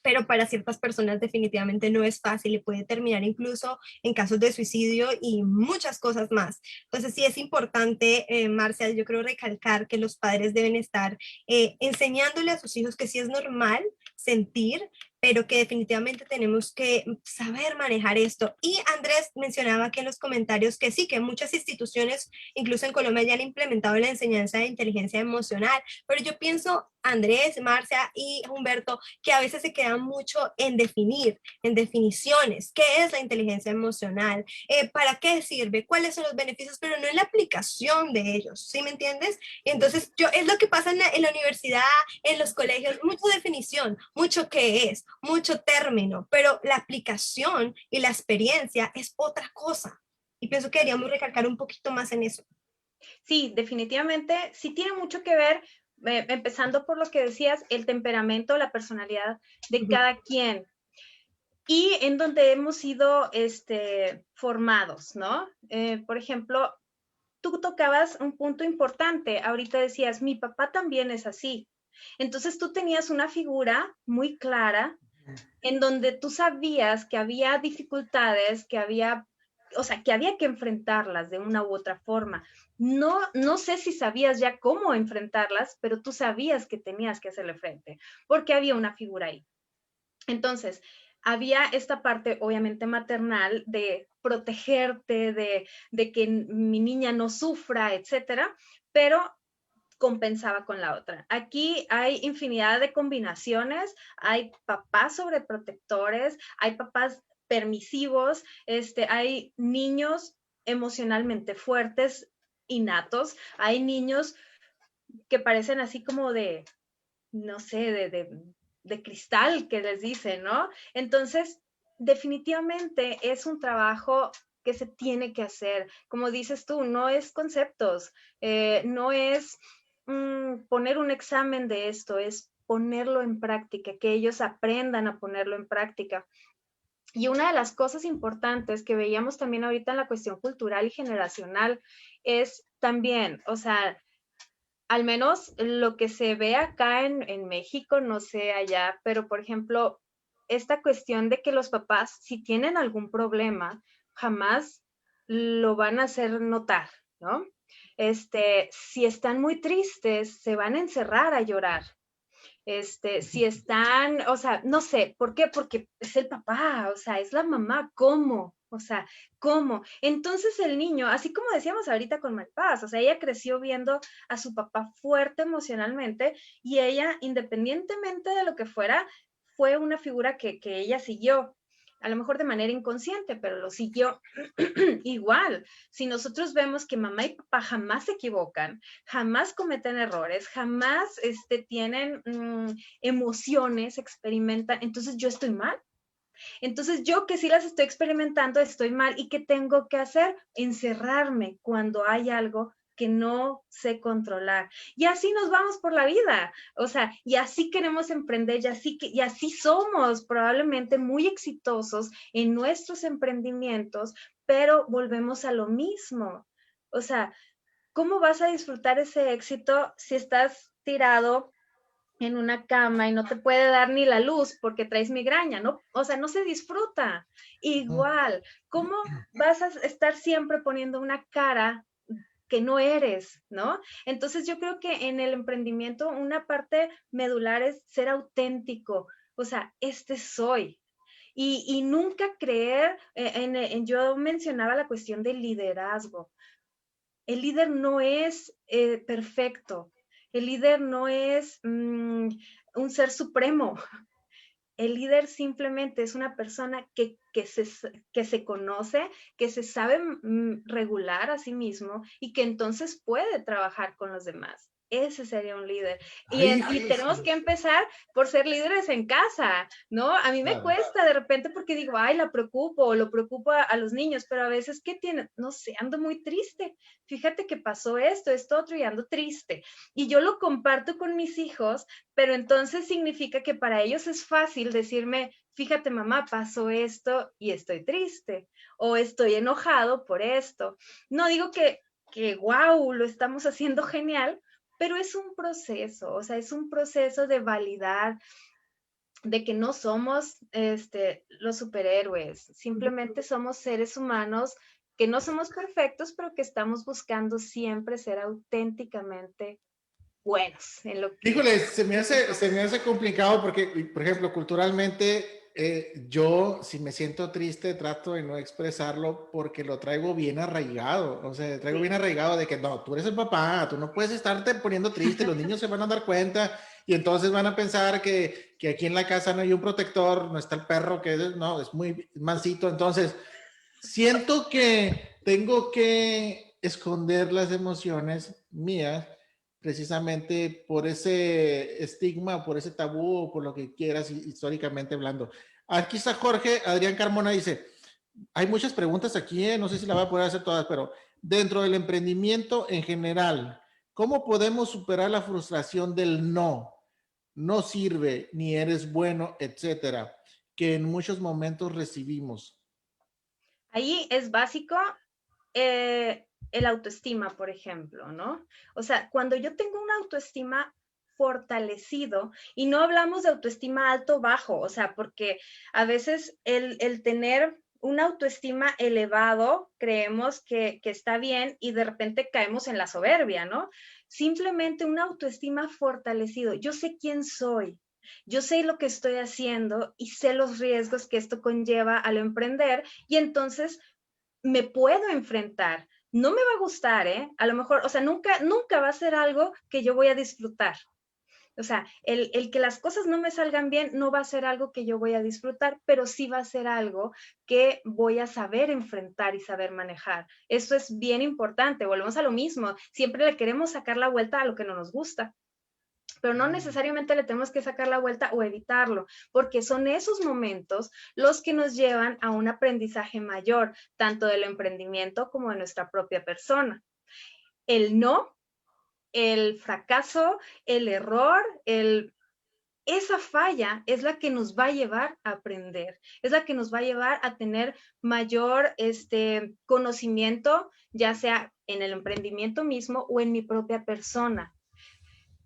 pero para ciertas personas definitivamente no es fácil y puede terminar incluso en casos de suicidio y muchas cosas más. Entonces sí es importante, Marcia, yo creo recalcar que los padres deben estar enseñándole a sus hijos que sí es normal sentir, pero que definitivamente tenemos que saber manejar esto. Y Andrés mencionaba aquí en los comentarios que sí, que muchas instituciones, incluso en Colombia, ya han implementado la enseñanza de inteligencia emocional, pero yo pienso, Andrés, Marcia y Humberto, que a veces se quedan mucho en definir, en definiciones, qué es la inteligencia emocional, para qué sirve, cuáles son los beneficios, pero no en la aplicación de ellos, ¿sí me entiendes? Y entonces es lo que pasa en la universidad, en los colegios, mucha definición, mucho qué es, mucho término, pero la aplicación y la experiencia es otra cosa. Y pienso que deberíamos recalcar un poquito más en eso. Sí, definitivamente, sí tiene mucho que ver, empezando por lo que decías, el temperamento, la personalidad de cada quien. Y en donde hemos sido formados, ¿no? Por ejemplo, tú tocabas un punto importante. Ahorita decías, mi papá también es así. Entonces tú tenías una figura muy clara en donde tú sabías que había dificultades, que había, o sea, que había que enfrentarlas de una u otra forma. No sé si sabías ya cómo enfrentarlas, pero tú sabías que tenías que hacerle frente, porque había una figura ahí. Entonces, había esta parte obviamente maternal de protegerte, de que mi niña no sufra, etcétera, pero compensaba con la otra. Aquí hay infinidad de combinaciones, hay papás sobreprotectores, hay papás permisivos, hay niños emocionalmente fuertes, innatos, hay niños que parecen así como de, no sé, de cristal que les dicen, ¿no? Entonces, definitivamente es un trabajo que se tiene que hacer. Como dices tú, no es conceptos, no es poner un examen de esto, es ponerlo en práctica, que ellos aprendan a ponerlo en práctica. Y una de las cosas importantes que veíamos también ahorita en la cuestión cultural y generacional es también, o sea, al menos lo que se ve acá en México, no sé allá, pero por ejemplo, esta cuestión de que los papás, si tienen algún problema, jamás lo van a hacer notar, ¿no? Si están muy tristes, se van a encerrar a llorar. Si están, o sea, no sé, ¿por qué? Porque es el papá, o sea, es la mamá, ¿cómo? O sea, ¿cómo? Entonces el niño, así como decíamos ahorita con Malpaz, o sea, ella creció viendo a su papá fuerte emocionalmente y ella, independientemente de lo que fuera, fue una figura que ella siguió, a lo mejor de manera inconsciente, pero lo siguió igual. Si nosotros vemos que mamá y papá jamás se equivocan, jamás cometen errores, jamás tienen emociones, experimentan, entonces yo estoy mal. Entonces yo que sí las estoy experimentando, estoy mal. ¿Y qué tengo que hacer? Encerrarme cuando hay algo que no sé controlar. Y así nos vamos por la vida. O sea, y así queremos emprender, y así somos probablemente muy exitosos en nuestros emprendimientos, pero volvemos a lo mismo. O sea, ¿cómo vas a disfrutar ese éxito si estás tirado en una cama y no te puede dar ni la luz porque traes migraña, ¿no? O sea, no se disfruta. Igual, ¿cómo vas a estar siempre poniendo una cara que no eres, ¿no? Entonces yo creo que en el emprendimiento una parte medular es ser auténtico, o sea, soy. Y nunca creer, yo mencionaba la cuestión del liderazgo. El líder no es perfecto, el líder no es un ser supremo. El líder simplemente es una persona que se conoce, que se sabe regular a sí mismo y que entonces puede trabajar con los demás. ese sería un líder. Ay, Y tenemos que empezar por ser líderes en casa, ¿no? A mí me claro. cuesta de repente porque digo, ay, la preocupo, o lo preocupo a los niños, pero a veces, ¿qué tiene? No sé, ando muy triste. Fíjate que pasó esto otro y ando triste. Y yo lo comparto con mis hijos, pero entonces significa que para ellos es fácil decirme, fíjate mamá, pasó esto y estoy triste, o estoy enojado por esto. No digo que wow, lo estamos haciendo genial, pero es un proceso, o sea, es un proceso de validar, de que no somos los superhéroes, simplemente somos seres humanos que no somos perfectos, pero que estamos buscando siempre ser auténticamente buenos en lo que Híjole, se me hace complicado porque, por ejemplo, culturalmente, yo si me siento triste trato de no expresarlo porque lo traigo bien arraigado, o sea, traigo bien sí. arraigado de que no, tú eres el papá, tú no puedes estarte poniendo triste, los niños se van a dar cuenta y entonces van a pensar que aquí en la casa no hay un protector, no está el perro, que no, es muy mansito, entonces siento que tengo que esconder las emociones mías precisamente por ese estigma, por ese tabú, o por lo que quieras históricamente hablando. Aquí está Jorge, Adrián Carmona dice, hay muchas preguntas aquí, no sé si la voy a poder hacer todas, pero dentro del emprendimiento en general, ¿cómo podemos superar la frustración del no? No sirve, ni eres bueno, etcétera, que en muchos momentos recibimos. Ahí es básico el autoestima, por ejemplo, ¿no? O sea, cuando yo tengo una autoestima fortalecido, y no hablamos de autoestima alto o bajo, o sea, porque a veces el tener una autoestima elevado, creemos que está bien y de repente caemos en la soberbia, ¿no? Simplemente una autoestima fortalecido. Yo sé quién soy, yo sé lo que estoy haciendo y sé los riesgos que esto conlleva al emprender y entonces me puedo enfrentar. No me va a gustar, ¿eh? A lo mejor, o sea, nunca va a ser algo que yo voy a disfrutar. O sea, el que las cosas no me salgan bien no va a ser algo que yo voy a disfrutar, pero sí va a ser algo que voy a saber enfrentar y saber manejar. Eso es bien importante. Volvemos a lo mismo. Siempre le queremos sacar la vuelta a lo que no nos gusta, pero no necesariamente le tenemos que sacar la vuelta o evitarlo, porque son esos momentos los que nos llevan a un aprendizaje mayor, tanto del emprendimiento como de nuestra propia persona. El no, el fracaso, el error, esa falla es la que nos va a llevar a aprender, es la que nos va a llevar a tener mayor conocimiento, ya sea en el emprendimiento mismo o en mi propia persona.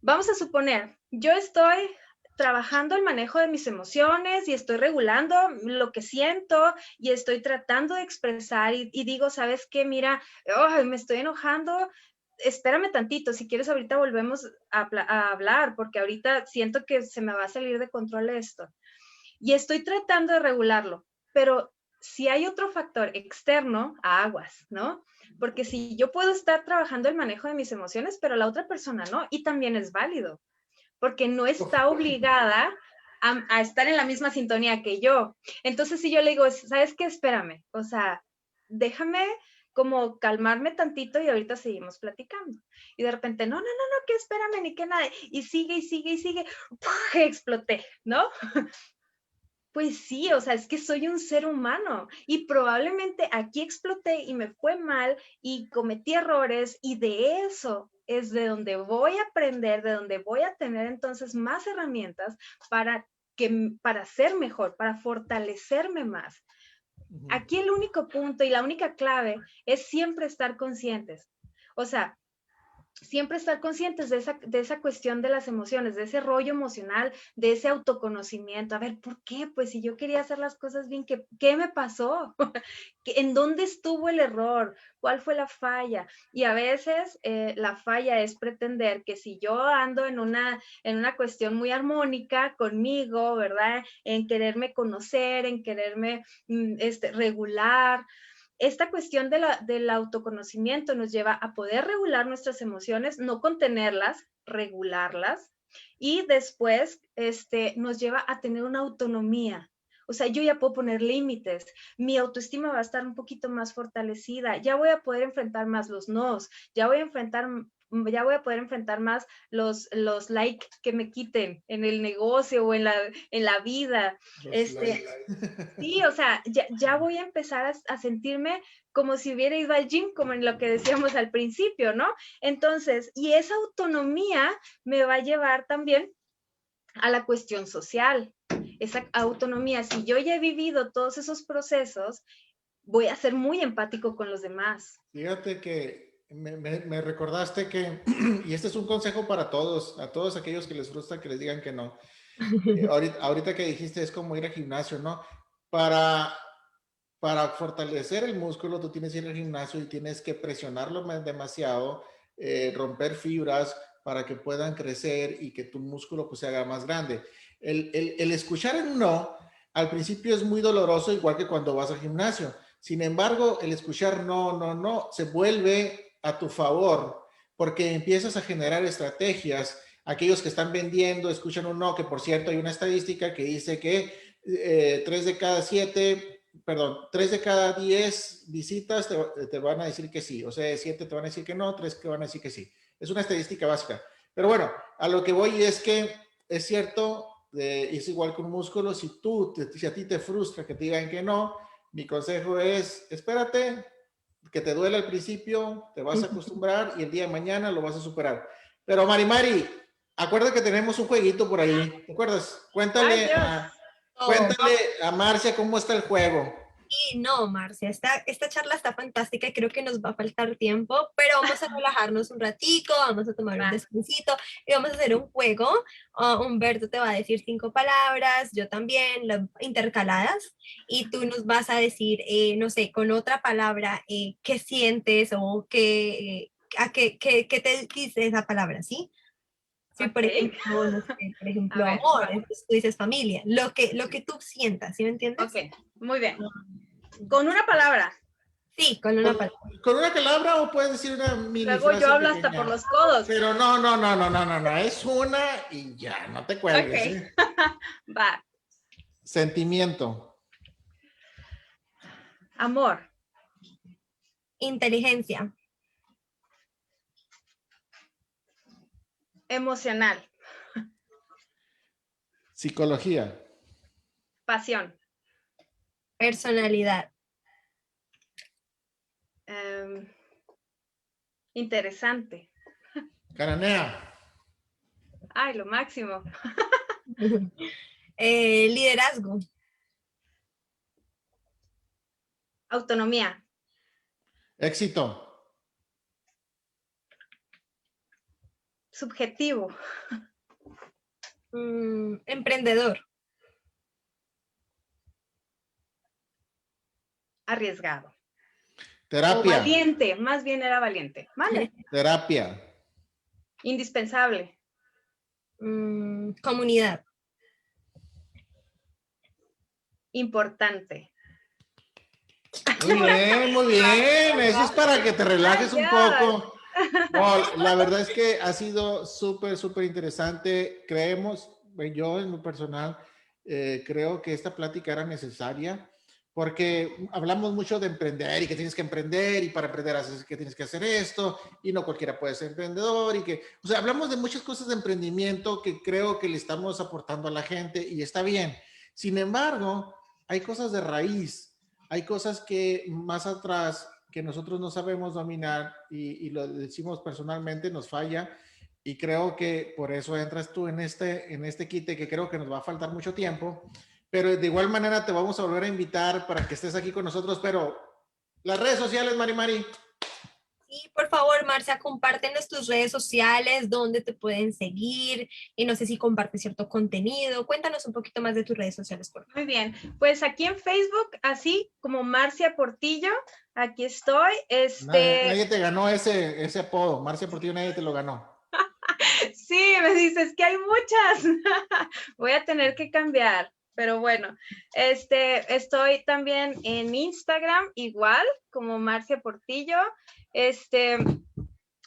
Vamos a suponer, yo estoy trabajando el manejo de mis emociones y estoy regulando lo que siento y estoy tratando de expresar y digo, ¿sabes qué? Mira, oh, me estoy enojando, espérame tantito, si quieres ahorita volvemos a hablar porque ahorita siento que se me va a salir de control esto. Y estoy tratando de regularlo, pero si hay otro factor externo, aguas, ¿no? Porque si yo puedo estar trabajando el manejo de mis emociones, pero la otra persona no, y también es válido, porque no está obligada a estar en la misma sintonía que yo. Entonces, si yo le digo, ¿sabes qué? Espérame, o sea, déjame como calmarme tantito y ahorita seguimos platicando. Y de repente, no, que espérame, ni que nada. Y sigue, y sigue, y sigue. ¡Puf! Exploté, ¿no? Pues sí, o sea, es que soy un ser humano y probablemente aquí exploté y me fue mal y cometí errores y de eso es de donde voy a aprender, de donde voy a tener entonces más herramientas para ser mejor, para fortalecerme más. Aquí el único punto y la única clave es siempre estar conscientes. O sea, siempre estar conscientes de esa cuestión de las emociones, de ese rollo emocional, de ese autoconocimiento. A ver, ¿por qué? Pues si yo quería hacer las cosas bien, ¿qué me pasó? ¿En dónde estuvo el error? ¿Cuál fue la falla? Y a veces la falla es pretender que si yo ando en una cuestión muy armónica conmigo, ¿verdad? En quererme conocer, en quererme regular, esta cuestión del autoconocimiento nos lleva a poder regular nuestras emociones, no contenerlas, regularlas, y después nos lleva a tener una autonomía. O sea, yo ya puedo poner límites, mi autoestima va a estar un poquito más fortalecida, ya voy a poder enfrentar más los nos, ya voy a enfrentar ya voy a poder enfrentar más los likes que me quiten en el negocio o en la vida. Sí, o sea, ya voy a empezar a sentirme como si hubiera ido al gym, como en lo que decíamos al principio, ¿no? Entonces, y esa autonomía me va a llevar también a la cuestión social. Esa autonomía, si yo ya he vivido todos esos procesos, voy a ser muy empático con los demás. Fíjate que me recordaste que, y este es un consejo para todos, a todos aquellos que les frustra que les digan que no. Ahorita que dijiste es como ir al gimnasio, ¿no? Para fortalecer el músculo, tú tienes que ir al gimnasio y tienes que presionarlo demasiado, romper fibras para que puedan crecer y que tu músculo pues se haga más grande. El escuchar el no al principio es muy doloroso, igual que cuando vas al gimnasio. Sin embargo, el escuchar no se vuelve a tu favor porque empiezas a generar estrategias. Aquellos que están vendiendo escuchan un no, que por cierto hay una estadística que dice que 3 de cada 10 visitas te van a decir que sí. O sea, 7 te van a decir que no, 3 que van a decir que sí. Es una estadística básica. Pero bueno, a lo que voy es que es cierto, es igual con un músculo. Si a ti te frustra que te digan que no, mi consejo es, espérate, que te duele al principio, te vas a acostumbrar y el día de mañana lo vas a superar. Pero Mari, acuérdate que tenemos un jueguito por ahí. ¿Te acuerdas? Cuéntale a Marcia cómo está el juego. Y no, Marcia, esta charla está fantástica y creo que nos va a faltar tiempo, pero vamos a relajarnos un ratico, vamos a tomar un descansito y vamos a hacer un juego. Humberto te va a decir 5 palabras, yo también, intercaladas, y tú nos vas a decir, no sé, con otra palabra, qué sientes o qué te dice esa palabra, ¿sí? Sí, por ejemplo, no sé, amor, entonces tú dices familia, lo que tú sientas, ¿sí me entiendes? Ok, muy bien. ¿Con una palabra? Sí, con una palabra. ¿Con una palabra o puedes decir una mini Luego frase yo hablo pequeña? hasta por los codos. Pero no, es una y ya, no te cuelgues. Okay. ¿Eh? Va. Sentimiento. Amor. Inteligencia. Emocional. Psicología. Pasión. Personalidad. Interesante. Cananea. Ay, lo máximo. Liderazgo. Autonomía. Éxito. Subjetivo. Emprendedor. Arriesgado. Terapia. O valiente, más bien era valiente. ¿Vale? Terapia. Indispensable. Comunidad. Importante. Muy bien. Eso es para que te relajes un poco. No, la verdad es que ha sido súper interesante. Yo en lo personal, creo que esta plática era necesaria porque hablamos mucho de emprender y que tienes que emprender y para emprender que tienes que hacer esto y no cualquiera puede ser emprendedor o sea, hablamos de muchas cosas de emprendimiento que creo que le estamos aportando a la gente y está bien. Sin embargo, hay cosas de raíz, hay cosas que más atrás que nosotros no sabemos dominar y lo decimos personalmente, nos falla y creo que por eso entras tú en este quite que creo que nos va a faltar mucho tiempo, pero de igual manera te vamos a volver a invitar para que estés aquí con nosotros, pero las redes sociales, Mari. Sí, por favor, Marcia, compártenos tus redes sociales, dónde te pueden seguir, y no sé si compartes cierto contenido. Cuéntanos un poquito más de tus redes sociales, por favor. Muy bien, pues aquí en Facebook, así como Marcia Portillo, aquí estoy. Nadie te ganó ese apodo, Marcia Portillo, nadie te lo ganó. Sí, me dices que hay muchas. Voy a tener que cambiar. Pero bueno, estoy también en Instagram, igual como Marcia Portillo.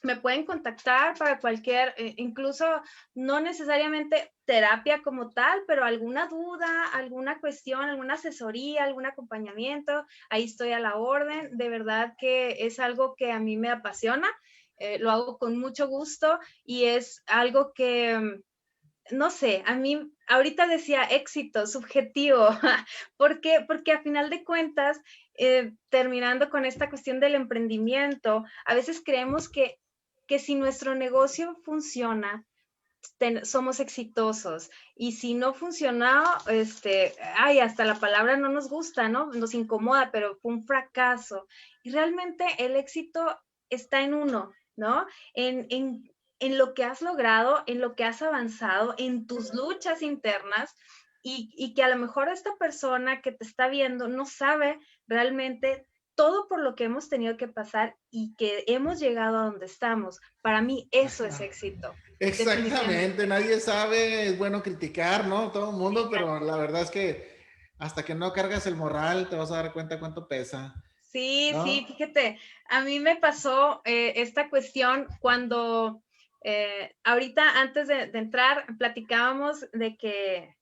Me pueden contactar para cualquier, incluso no necesariamente terapia como tal, pero alguna duda, alguna cuestión, alguna asesoría, algún acompañamiento, ahí estoy a la orden. De verdad que es algo que a mí me apasiona. lo hago con mucho gusto y es algo que, no sé, a mí ahorita decía éxito subjetivo. ¿Por qué? Porque a final de cuentas, terminando con esta cuestión del emprendimiento, a veces creemos que si nuestro negocio funciona, somos exitosos. Y si no funcionó, ay, hasta la palabra no nos gusta, ¿no? Nos incomoda, pero fue un fracaso. Y realmente el éxito está en uno, ¿no? En lo que has logrado, en lo que has avanzado, en tus luchas internas, y que a lo mejor esta persona que te está viendo no sabe realmente todo por lo que hemos tenido que pasar y que hemos llegado a donde estamos. Para mí eso es éxito. Exactamente, nadie sabe, es bueno criticar, ¿no? Todo el mundo, pero la verdad es que hasta que no cargas el morral te vas a dar cuenta cuánto pesa. Sí, ¿No? sí, fíjate, a mí me pasó esta cuestión cuando ahorita antes de entrar platicábamos de que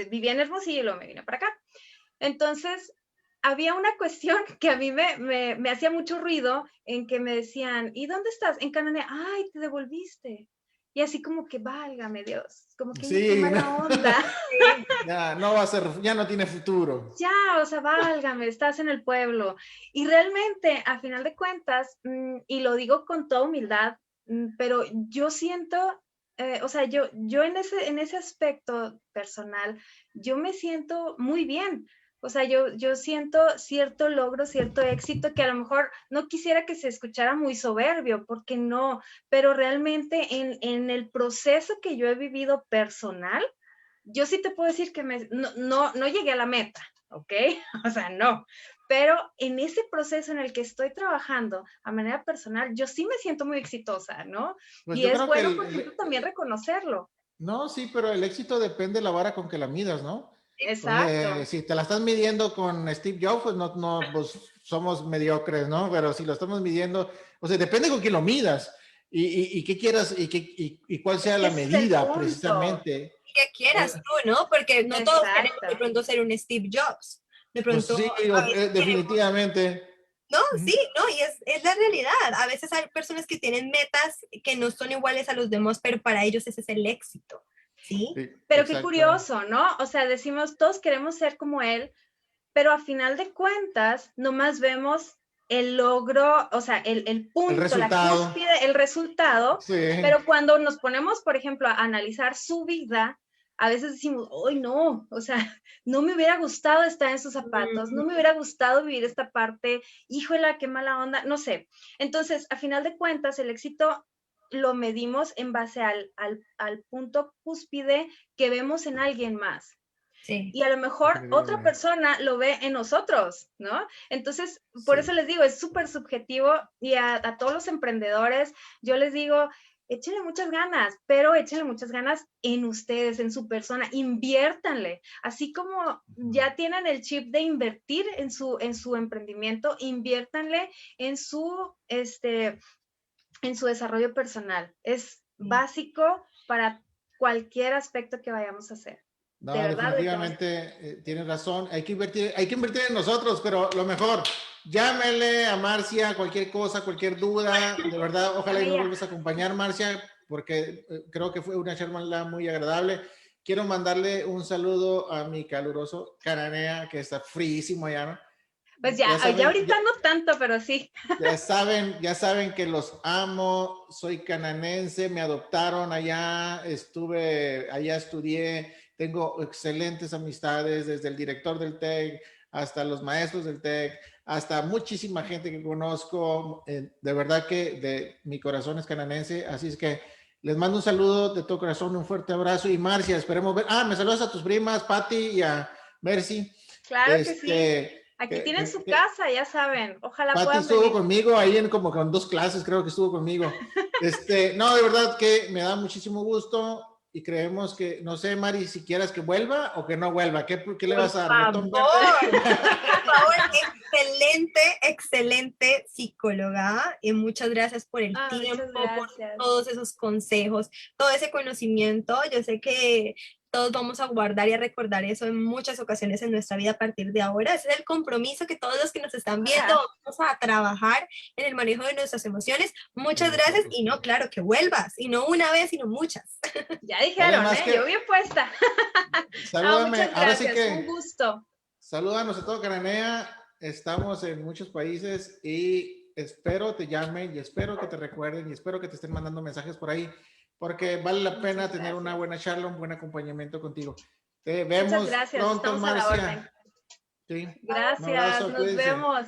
vivía en Hermosillo y luego me vine para acá. Entonces, había una cuestión que a mí me hacía mucho ruido en que me decían, ¿y dónde estás? En Cananea. Ay, te devolviste. Y así como que, válgame Dios, como que, Sí, qué mala onda. ya no va a ser, ya no tiene futuro. Ya, o sea, válgame, estás en el pueblo. Y realmente, a final de cuentas, y lo digo con toda humildad, pero yo siento, o sea, yo en ese aspecto personal, yo me siento muy bien. O sea, yo siento cierto logro, cierto éxito que a lo mejor no quisiera que se escuchara muy soberbio, porque no, pero realmente en el proceso que yo he vivido personal, yo sí te puedo decir que no llegué a la meta, ¿ok? O sea, no. Pero en ese proceso en el que estoy trabajando a manera personal, yo sí me siento muy exitosa, ¿no? Pues Y yo es creo que bueno, por ejemplo, también reconocerlo. no, sí, pero el éxito depende de la vara con que la midas, ¿no? O sea, Exacto. si te la estás midiendo con Steve Jobs, pues no, pues somos mediocres, ¿no? Pero si lo estamos midiendo, o sea, depende con quién lo midas y qué quieras y cuál Es sea que la ese es el medida punto. precisamente. Que quieras tú, ¿no? Porque no todos queremos Exacto. de pronto ser un Steve Jobs. De Pues pronto, sí, a veces queremos, definitivamente. no, sí, no, y es la realidad. A veces hay personas que tienen metas que no son iguales a los demás, pero para ellos ese es el éxito, ¿sí? Sí, Pero qué exacto. curioso, ¿no? O sea, decimos, todos queremos ser como él, pero a final de cuentas, nomás vemos el logro, o sea, el El punto, la resultado. cúspide, el resultado, Sí. pero cuando nos ponemos, por ejemplo, a analizar su vida, a veces decimos, ¡ay, no! O sea, no me hubiera gustado estar en sus zapatos, no me hubiera gustado vivir esta parte, híjola, qué mala onda, no sé. Entonces, a final de cuentas, el éxito lo medimos en base al punto cúspide que vemos en alguien más. Sí. Y a lo mejor otra persona lo ve en nosotros, ¿no? Entonces, por Sí. eso les digo, es súper subjetivo y a todos los emprendedores, yo les digo, échenle muchas ganas, pero échenle muchas ganas en ustedes, en su persona, inviértanle. Así como ya tienen el chip de invertir en su emprendimiento, inviértanle en su desarrollo personal. Es básico para cualquier aspecto que vayamos a hacer. De No, verdad, de todo. definitivamente tienes razón. Hay que invertir en nosotros, pero lo mejor, llámenle a Marcia cualquier cosa, cualquier duda. De verdad, ojalá y nos vuelvas a acompañar, Marcia, porque creo que fue una charla muy agradable. Quiero mandarle un saludo a mi caluroso Cananea, que está fríísimo allá, ¿no? Pues ya, Ya ya saben, ahorita no tanto, pero sí. ya saben que los amo, soy cananense, me adoptaron allá, allá estudié, tengo excelentes amistades, desde el director del TEC hasta los maestros del TEC, hasta muchísima gente que conozco, de verdad que de mi corazón es cananense, así es que les mando un saludo de todo corazón, un fuerte abrazo y Marcia, esperemos ver, me saludas a tus primas, Patti y a Mercy, Claro que sí. este, Aquí tienen su que casa, ya saben. Ojalá Pati puedan estuvo venir. conmigo ahí en como con 2 clases, creo que estuvo conmigo. No, de verdad que me da muchísimo gusto y creemos que, no sé, Mari, si quieras que vuelva o que no vuelva. ¿Qué le Por vas a dar? ¿Botón verde? favor, por favor, excelente, excelente psicóloga. Y muchas gracias por el Muchas tiempo, por gracias. todos esos consejos, todo ese conocimiento. Yo sé que todos vamos a guardar y a recordar eso en muchas ocasiones en nuestra vida a partir de ahora. Ese es el compromiso que todos los que nos están viendo vamos a trabajar en el manejo de nuestras emociones. Muchas gracias y no, claro, que vuelvas, y no una vez, sino muchas. Ya dijeron, yo bien puesta. Salúdame, muchas gracias, ahora sí que un gusto. Salúdanos a todo Cananea, estamos en muchos países y espero te llamen y espero que te recuerden y espero que te estén mandando mensajes por ahí, porque vale la pena tener una buena charla, un buen acompañamiento contigo. Te vemos Muchas gracias, pronto, estamos a la Marcia. orden. Sí. Gracias, Un abrazo, nos cuídense. vemos.